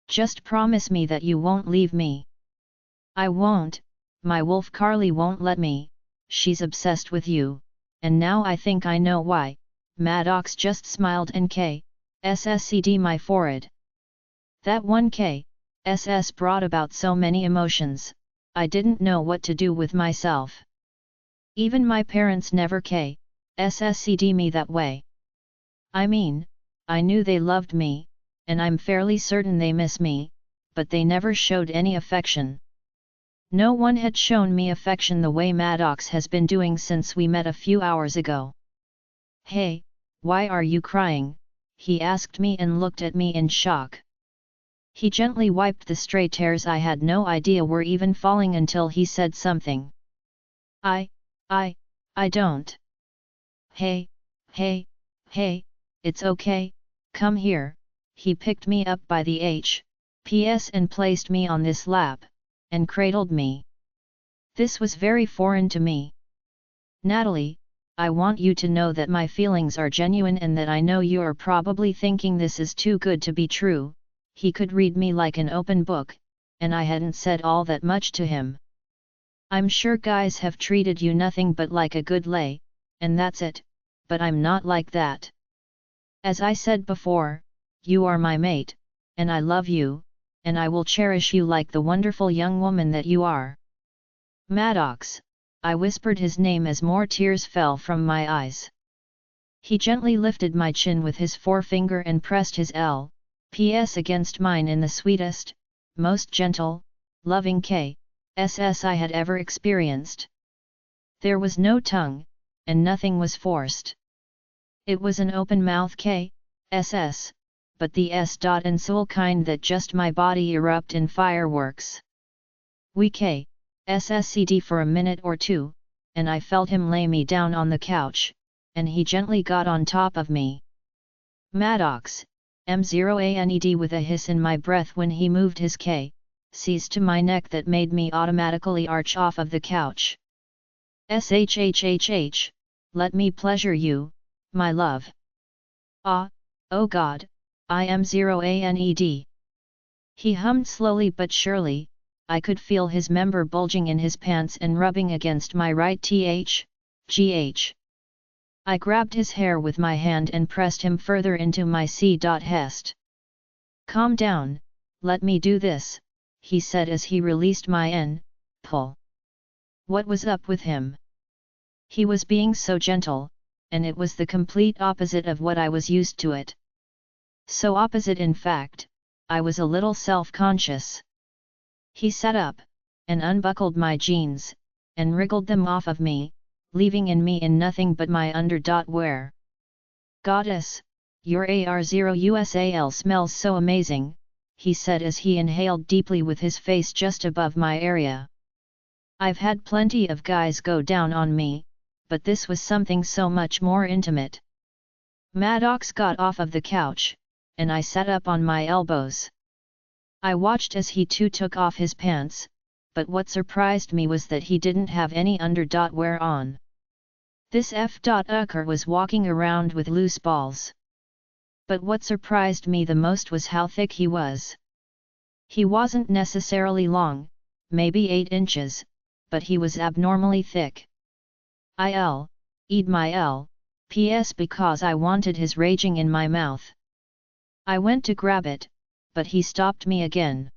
Just promise me that you won't leave me. I won't, my wolf Carly won't let me, she's obsessed with you, and now I think I know why. Madox just smiled and kissed my forehead. That one kiss brought about so many emotions, I didn't know what to do with myself. Even my parents never kissed me that way. I mean, I knew they loved me, and I'm fairly certain they miss me, but they never showed any affection. No one had shown me affection the way Madox has been doing since we met a few hours ago. Hey, why are you crying? He asked me and looked at me in shock. He gently wiped the stray tears I had no idea were even falling until he said something. I don't. Hey, it's okay, come here. He picked me up by the hips and placed me on this lap, and cradled me. This was very foreign to me. Natalie, I want you to know that my feelings are genuine and that I know you are probably thinking this is too good to be true. He could read me like an open book, and I hadn't said all that much to him. I'm sure guys have treated you nothing but like a good lay, and that's it, but I'm not like that. As I said before, you are my mate, and I love you, and I will cherish you like the wonderful young woman that you are. Madox, I whispered his name as more tears fell from my eyes. He gently lifted my chin with his forefinger and pressed his lips against mine in the sweetest, most gentle, loving kisses I had ever experienced. There was no tongue, and nothing was forced. It was an open-mouth kiss, but the and soul kind that just my body erupt in fireworks. We kissed for a minute or two, and I felt him lay me down on the couch, and he gently got on top of me. Madox, M0ANED with a hiss in my breath when he moved his kisses to my neck that made me automatically arch off of the couch. SHHHH, let me pleasure you, my love. Ah, oh God, I am M0ANED. He hummed slowly but surely, I could feel his member bulging in his pants and rubbing against my right GH. I grabbed his hair with my hand and pressed him further into my chest. Calm down, let me do this, he said as he released my pull. What was up with him? He was being so gentle, and it was the complete opposite of what I was used to it. So opposite in fact, I was a little self-conscious. He sat up, and unbuckled my jeans, and wriggled them off of me, leaving me in nothing but my underwear. Goddess, your AR0USAL smells so amazing, he said as he inhaled deeply with his face just above my area. I've had plenty of guys go down on me, but this was something so much more intimate. Madox got off of the couch, and I sat up on my elbows. I watched as he too took off his pants, but what surprised me was that he didn't have any underwear on. This F.Ucker was walking around with loose balls. But what surprised me the most was how thick he was. He wasn't necessarily long, maybe 8 inches, but he was abnormally thick. I'd my P.S. because I wanted his raging in my mouth. I went to grab it, but he stopped me again.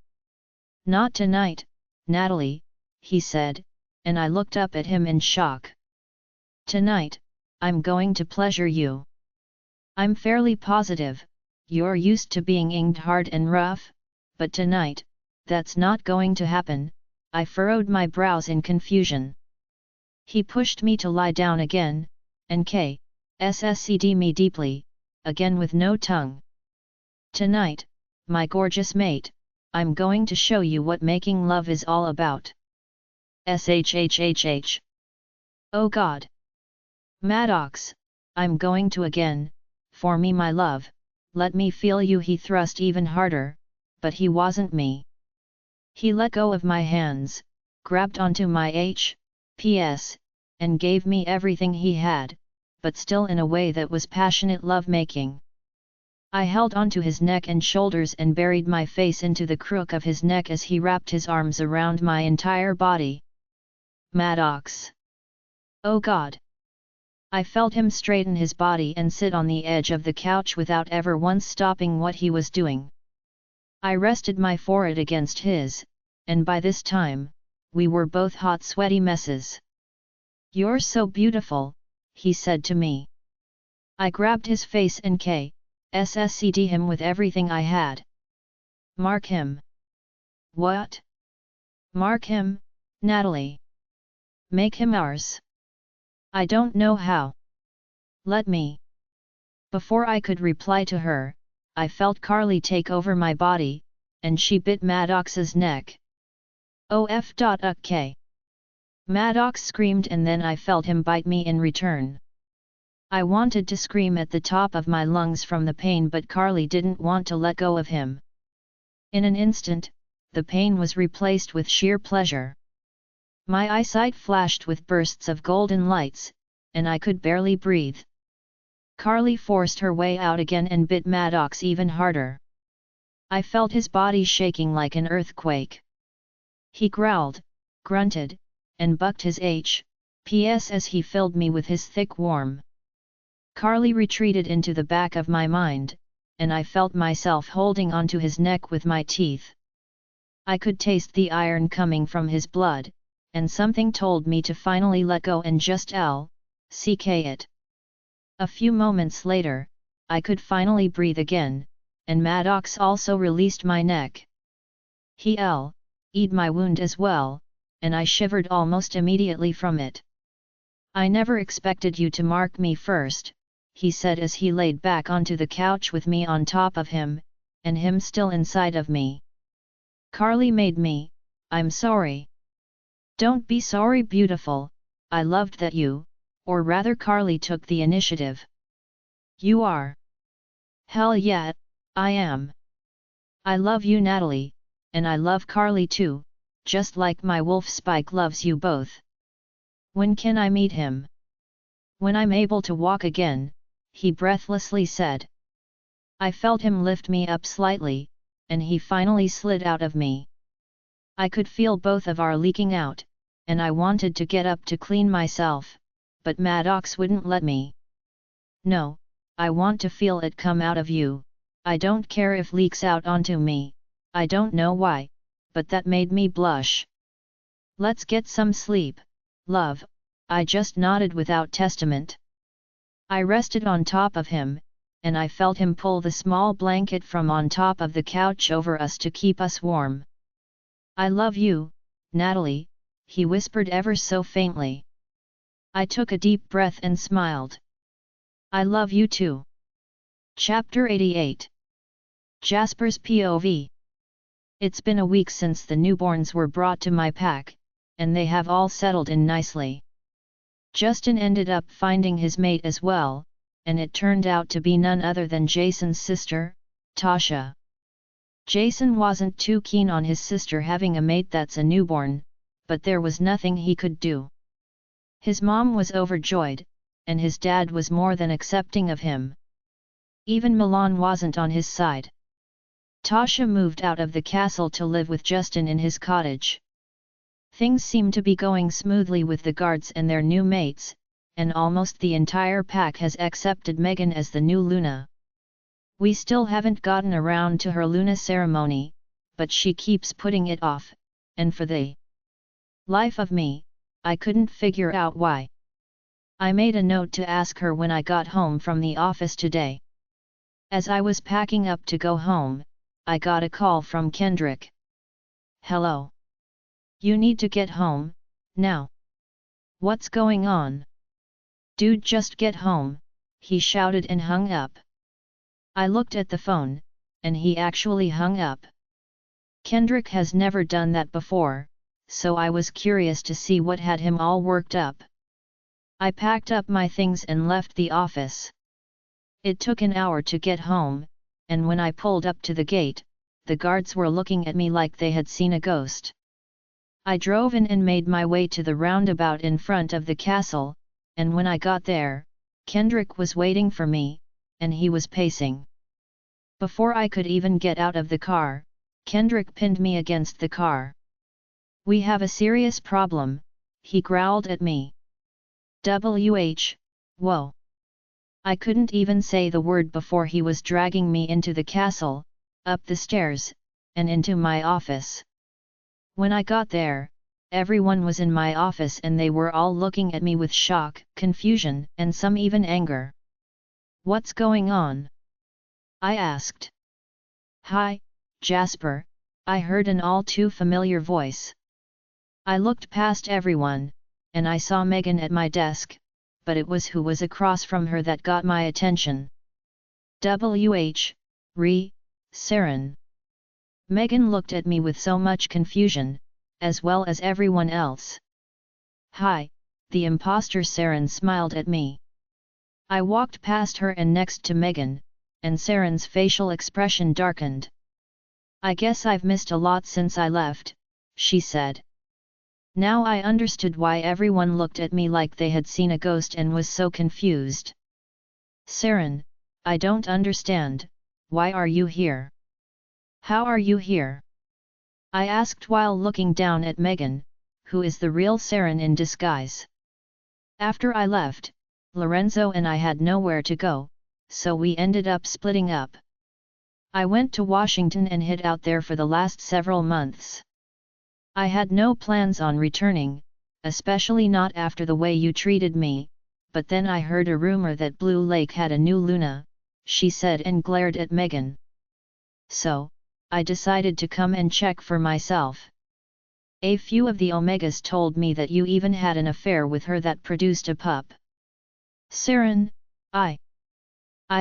Not tonight, Natalie, he said, and I looked up at him in shock. Tonight, I'm going to pleasure you. I'm fairly positive, you're used to being inked hard and rough, but tonight, that's not going to happen. I furrowed my brows in confusion. He pushed me to lie down again, and kissed me deeply, again with no tongue. Tonight, my gorgeous mate, I'm going to show you what making love is all about. SHHHH. Oh God. Madox, I'm going to again, for me my love, let me feel you. He thrust even harder, but he wasn't me. He let go of my hands, grabbed onto my P.S., and gave me everything he had, but still in a way that was passionate love-making. I held onto his neck and shoulders and buried my face into the crook of his neck as he wrapped his arms around my entire body. Madox. Oh God. I felt him straighten his body and sit on the edge of the couch without ever once stopping what he was doing. I rested my forehead against his, and by this time, we were both hot sweaty messes. You're so beautiful, he said to me. I grabbed his face and SSCD him with everything I had. Mark him. What? Mark him, Natalie. Make him ours. I don't know how. Let me. Before I could reply to her, I felt Carly take over my body, and she bit Madox's neck. OF.UK. Madox screamed and then I felt him bite me in return. I wanted to scream at the top of my lungs from the pain, but Carly didn't want to let go of him. In an instant, the pain was replaced with sheer pleasure. My eyesight flashed with bursts of golden lights, and I could barely breathe. Carly forced her way out again and bit Madox even harder. I felt his body shaking like an earthquake. He growled, grunted, and bucked his P.S. as he filled me with his thick warm. Carly retreated into the back of my mind, and I felt myself holding onto his neck with my teeth. I could taste the iron coming from his blood, and something told me to finally let go and just LCK it. A few moments later, I could finally breathe again, and Madox also released my neck. He L'd my wound as well, and I shivered almost immediately from it. I never expected you to mark me first, he said as he laid back onto the couch with me on top of him, and him still inside of me. Carly made me. I'm sorry. Don't be sorry, beautiful, I loved that you, or rather Carly took the initiative. You are. Hell yeah, I am. I love you, Natalie, and I love Carly too, just like my wolf Spike loves you both. When can I meet him? When I'm able to walk again, he breathlessly said. I felt him lift me up slightly, and he finally slid out of me. I could feel both of our leaking out, and I wanted to get up to clean myself, but Madox wouldn't let me. No, I want to feel it come out of you, I don't care if leaks out onto me, I don't know why, but that made me blush. Let's get some sleep, love, I just nodded without testament. I rested on top of him, and I felt him pull the small blanket from on top of the couch over us to keep us warm. I love you, Natalie, he whispered ever so faintly. I took a deep breath and smiled. I love you too. Chapter 88. Jasper's POV. It's been a week since the newborns were brought to my pack, and they have all settled in nicely. Justin ended up finding his mate as well, and it turned out to be none other than Jason's sister, Tasha. Jason wasn't too keen on his sister having a mate that's a newborn, but there was nothing he could do. His mom was overjoyed, and his dad was more than accepting of him. Even Milan wasn't on his side. Tasha moved out of the castle to live with Justin in his cottage. Things seem to be going smoothly with the guards and their new mates, and almost the entire pack has accepted Megan as the new Luna. We still haven't gotten around to her Luna ceremony, but she keeps putting it off, and for the life of me, I couldn't figure out why. I made a note to ask her when I got home from the office today. As I was packing up to go home, I got a call from Kendrick. Hello. You need to get home, now. What's going on? Dude, just get home, he shouted and hung up. I looked at the phone, and he actually hung up. Kendrick has never done that before, so I was curious to see what had him all worked up. I packed up my things and left the office. It took an hour to get home, and when I pulled up to the gate, the guards were looking at me like they had seen a ghost. I drove in and made my way to the roundabout in front of the castle, and when I got there, Kendrick was waiting for me, and he was pacing. Before I could even get out of the car, Kendrick pinned me against the car. "We have a serious problem," he growled at me. Whoa. I couldn't even say the word before he was dragging me into the castle, up the stairs, and into my office. When I got there, everyone was in my office and they were all looking at me with shock, confusion, and some even anger. "What's going on?" I asked. "Hi, Jasper," I heard an all too familiar voice. I looked past everyone, and I saw Megan at my desk, but it was who was across from her that got my attention. Saren. Megan looked at me with so much confusion, as well as everyone else. "Hi, the imposter." Saren smiled at me. I walked past her and next to Megan, and Saren's facial expression darkened. "I guess I've missed a lot since I left," she said. Now I understood why everyone looked at me like they had seen a ghost and was so confused. "Saren, I don't understand, why are you here? How are you here?" I asked while looking down at Megan, who is the real Saren in disguise. After I left, Lorenzo and I had nowhere to go, so we ended up splitting up. I went to Washington and hid out there for the last several months. I had no plans on returning, especially not after the way you treated me, but then I heard a rumor that Blue Lake had a new Luna, she said and glared at Megan. "So, I decided to come and check for myself. A few of the Omegas told me that you even had an affair with her that produced a pup." "Saren, I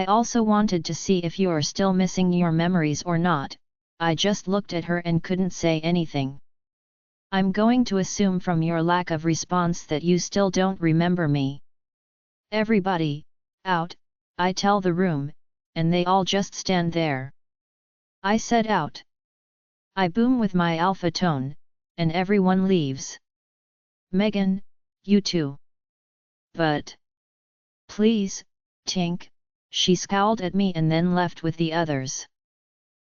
also wanted to see if you're still missing your memories or not." I just looked at her and couldn't say anything. "I'm going to assume from your lack of response that you still don't remember me." "Everybody, out," I tell the room, and they all just stand there. I said out. I boom with my alpha tone, and everyone leaves. "Megan, you too." "But please, Tink," she scowled at me and then left with the others.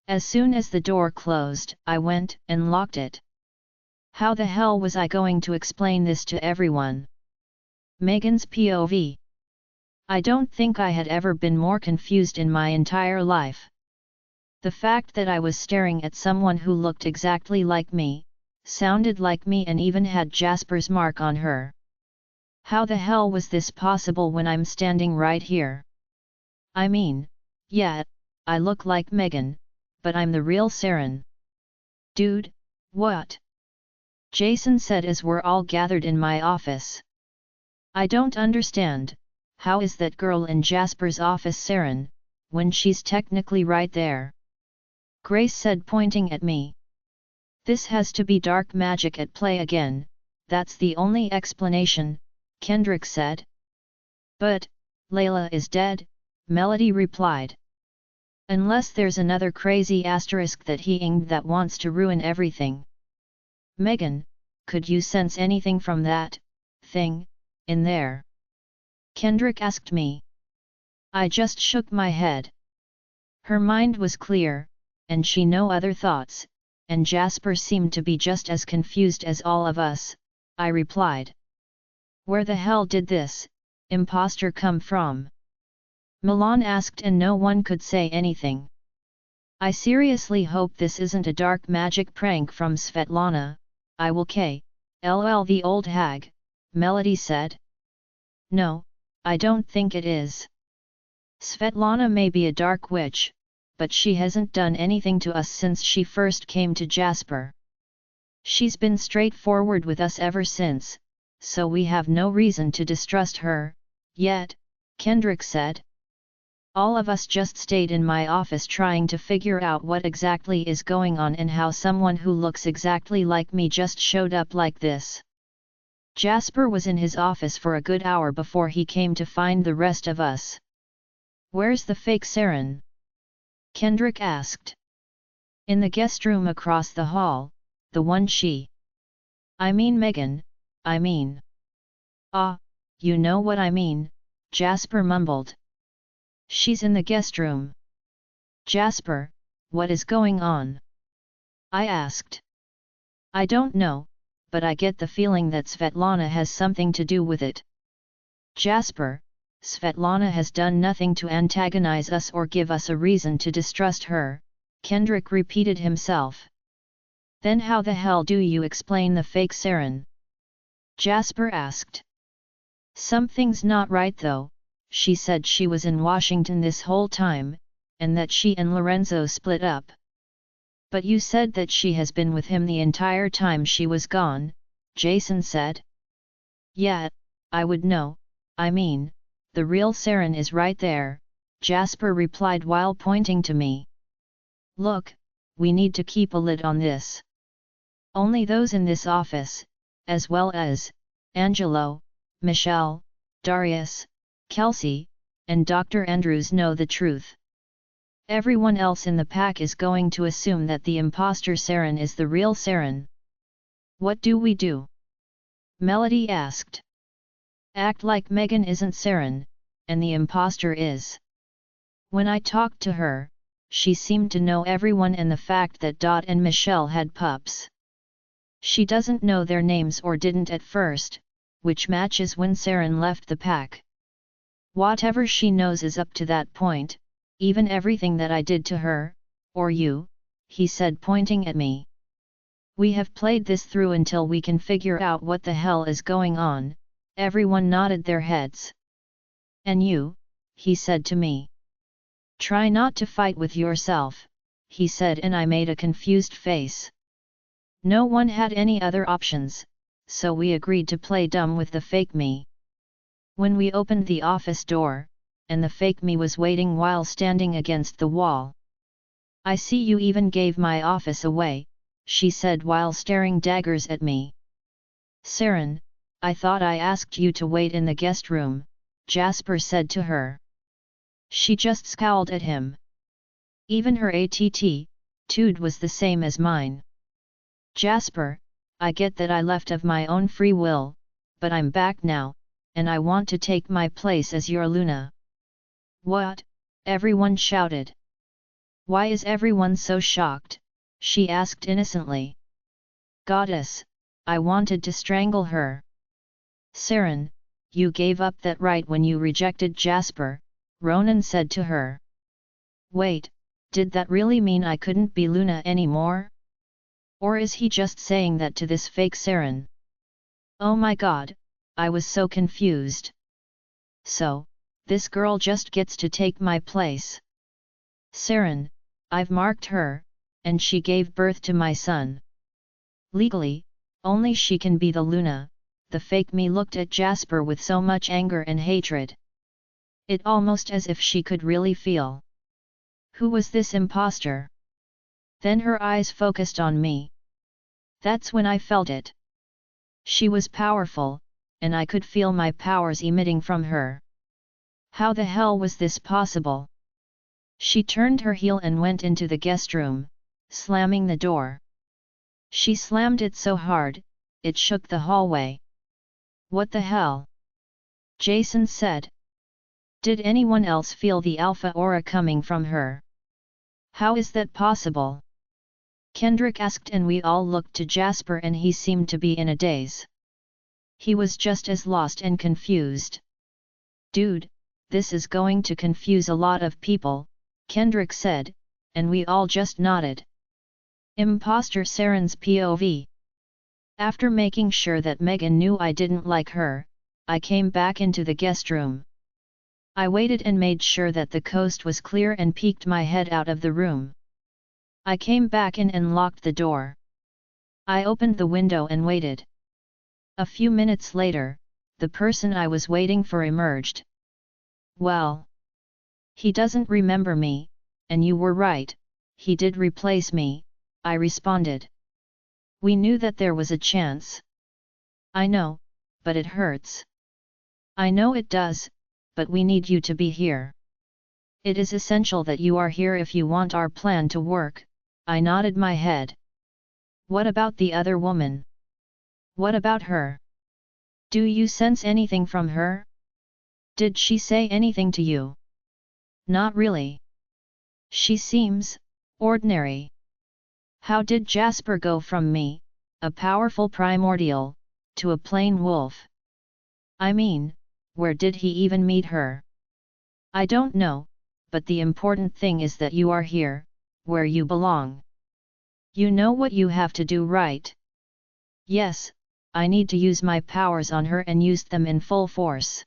As soon as the door closed, I went and locked it. How the hell was I going to explain this to everyone? Megan's POV. I don't think I had ever been more confused in my entire life. The fact that I was staring at someone who looked exactly like me, sounded like me and even had Jasper's mark on her. How the hell was this possible when I'm standing right here? I mean, yeah, I look like Megan, but I'm the real Saren. "Dude, what?" Jason said as we're all gathered in my office. "I don't understand, how is that girl in Jasper's office Saren, when she's technically right there?" Grace said pointing at me. "This has to be dark magic at play again, that's the only explanation," Kendrick said. "But, Layla is dead," Melody replied. "Unless there's another crazy asterisk that he inged that wants to ruin everything." "Megan, could you sense anything from that thing in there?" Kendrick asked me. I just shook my head. Her mind was clear, and she no other thoughts, and Jasper seemed to be just as confused as all of us, I replied. "Where the hell did this imposter come from?" Milan asked and no one could say anything. "I seriously hope this isn't a dark magic prank from Svetlana, I will lol the old hag," Melody said. "No, I don't think it is. Svetlana may be a dark witch, but she hasn't done anything to us since she first came to Jasper. She's been straightforward with us ever since, so we have no reason to distrust her, yet," Kendrick said. All of us just stayed in my office trying to figure out what exactly is going on and how someone who looks exactly like me just showed up like this. Jasper was in his office for a good hour before he came to find the rest of us. "Where's the fake Saren?" Kendrick asked. "In the guest room across the hall, the one she—" "I mean Megan, I mean." "Ah, you know what I mean," Jasper mumbled. "She's in the guest room." "Jasper, what is going on?" I asked. "I don't know, but I get the feeling that Svetlana has something to do with it." "Jasper, Svetlana has done nothing to antagonize us or give us a reason to distrust her," Kendrick repeated himself. "Then how the hell do you explain the fake Saren?" Jasper asked. "Something's not right though. She said she was in Washington this whole time, and that she and Lorenzo split up." "But you said that she has been with him the entire time she was gone," Jason said. "Yeah, I would know, I mean, the real Saren is right there," Jasper replied while pointing to me. "Look, we need to keep a lid on this. Only those in this office, as well as Angelo, Michelle, Darius, Kelsey, and Dr. Andrews know the truth. Everyone else in the pack is going to assume that the imposter Saren is the real Saren." "What do we do?" Melody asked. "Act like Megan isn't Saren, and the imposter is." When I talked to her, she seemed to know everyone and the fact that Dot and Michelle had pups. She doesn't know their names or didn't at first, which matches when Saren left the pack. "Whatever she knows is up to that point, even everything that I did to her, or you," he said pointing at me. "We have played this through until we can figure out what the hell is going on." Everyone nodded their heads. "And you," he said to me. "Try not to fight with yourself," he said, and I made a confused face. No one had any other options, so we agreed to play dumb with the fake me. When we opened the office door, and the fake me was waiting while standing against the wall. "I see you even gave my office away," she said while staring daggers at me. "Saren, I thought I asked you to wait in the guest room," Jasper said to her. She just scowled at him. Even her attitude was the same as mine. "Jasper, I get that I left of my own free will, but I'm back now, and I want to take my place as your Luna." "What?" everyone shouted. "Why is everyone so shocked?" she asked innocently. "Goddess, I wanted to strangle her." "Saren, you gave up that right when you rejected Jasper," Ronan said to her. "Wait, did that really mean I couldn't be Luna anymore? Or is he just saying that to this fake Saren?" Oh my god, I was so confused. "So, this girl just gets to take my place. Saren, I've marked her, and she gave birth to my son. Legally, only she can be the Luna." The fake me looked at Jasper with so much anger and hatred. It almost as if she could really feel. Who was this imposter? Then her eyes focused on me. That's when I felt it. She was powerful, and I could feel my powers emitting from her. How the hell was this possible? She turned her heel and went into the guest room, slamming the door. She slammed it so hard, it shook the hallway. "What the hell?" Jason said. "Did anyone else feel the alpha aura coming from her? How is that possible?" Kendrick asked, and we all looked to Jasper, and he seemed to be in a daze. He was just as lost and confused. "Dude, this is going to confuse a lot of people," Kendrick said, and we all just nodded. Imposter Saren's POV. After making sure that Megan knew I didn't like her, I came back into the guest room. I waited and made sure that the coast was clear and peeked my head out of the room. I came back in and locked the door. I opened the window and waited. A few minutes later, the person I was waiting for emerged. "Well," He doesn't remember me, and you were right, he did replace me, I responded. We knew that there was a chance. I know, but it hurts. I know it does, but we need you to be here. It is essential that you are here if you want our plan to work, I nodded my head. What about the other woman? What about her? Do you sense anything from her? Did she say anything to you? Not really. She seems ordinary. How did Jasper go from me, a powerful primordial, to a plain wolf? I mean, where did he even meet her? I don't know, but the important thing is that you are here, where you belong. You know what you have to do, right? Yes, I need to use my powers on her and use them in full force.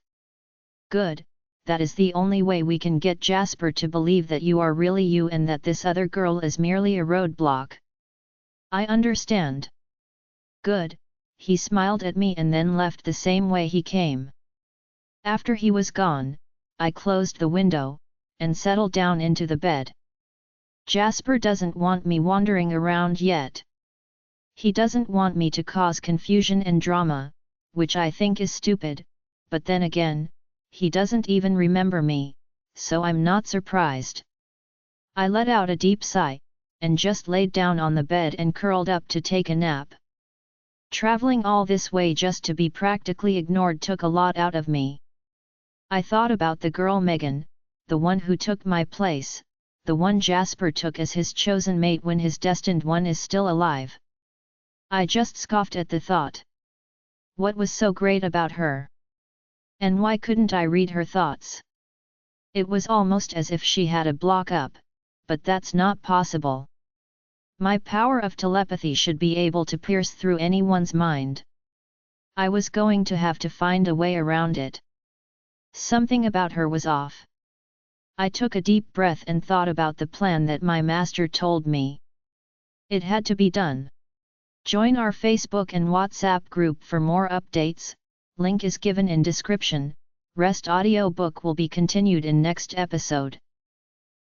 Good, that is the only way we can get Jasper to believe that you are really you and that this other girl is merely a roadblock. I understand. Good, he smiled at me and then left the same way he came. After he was gone, I closed the window, and settled down into the bed. Jasper doesn't want me wandering around yet. He doesn't want me to cause confusion and drama, which I think is stupid, but then again, he doesn't even remember me, so I'm not surprised. I let out a deep sigh, and just laid down on the bed and curled up to take a nap. Traveling all this way just to be practically ignored took a lot out of me. I thought about the girl Megan, the one who took my place, the one Jasper took as his chosen mate when his destined one is still alive. I just scoffed at the thought. What was so great about her? And why couldn't I read her thoughts? It was almost as if she had a block up, but that's not possible. My power of telepathy should be able to pierce through anyone's mind. I was going to have to find a way around it. Something about her was off. I took a deep breath and thought about the plan that my master told me. It had to be done. Join our Facebook and WhatsApp group for more updates, link is given in description. Rest audiobook will be continued in next episode.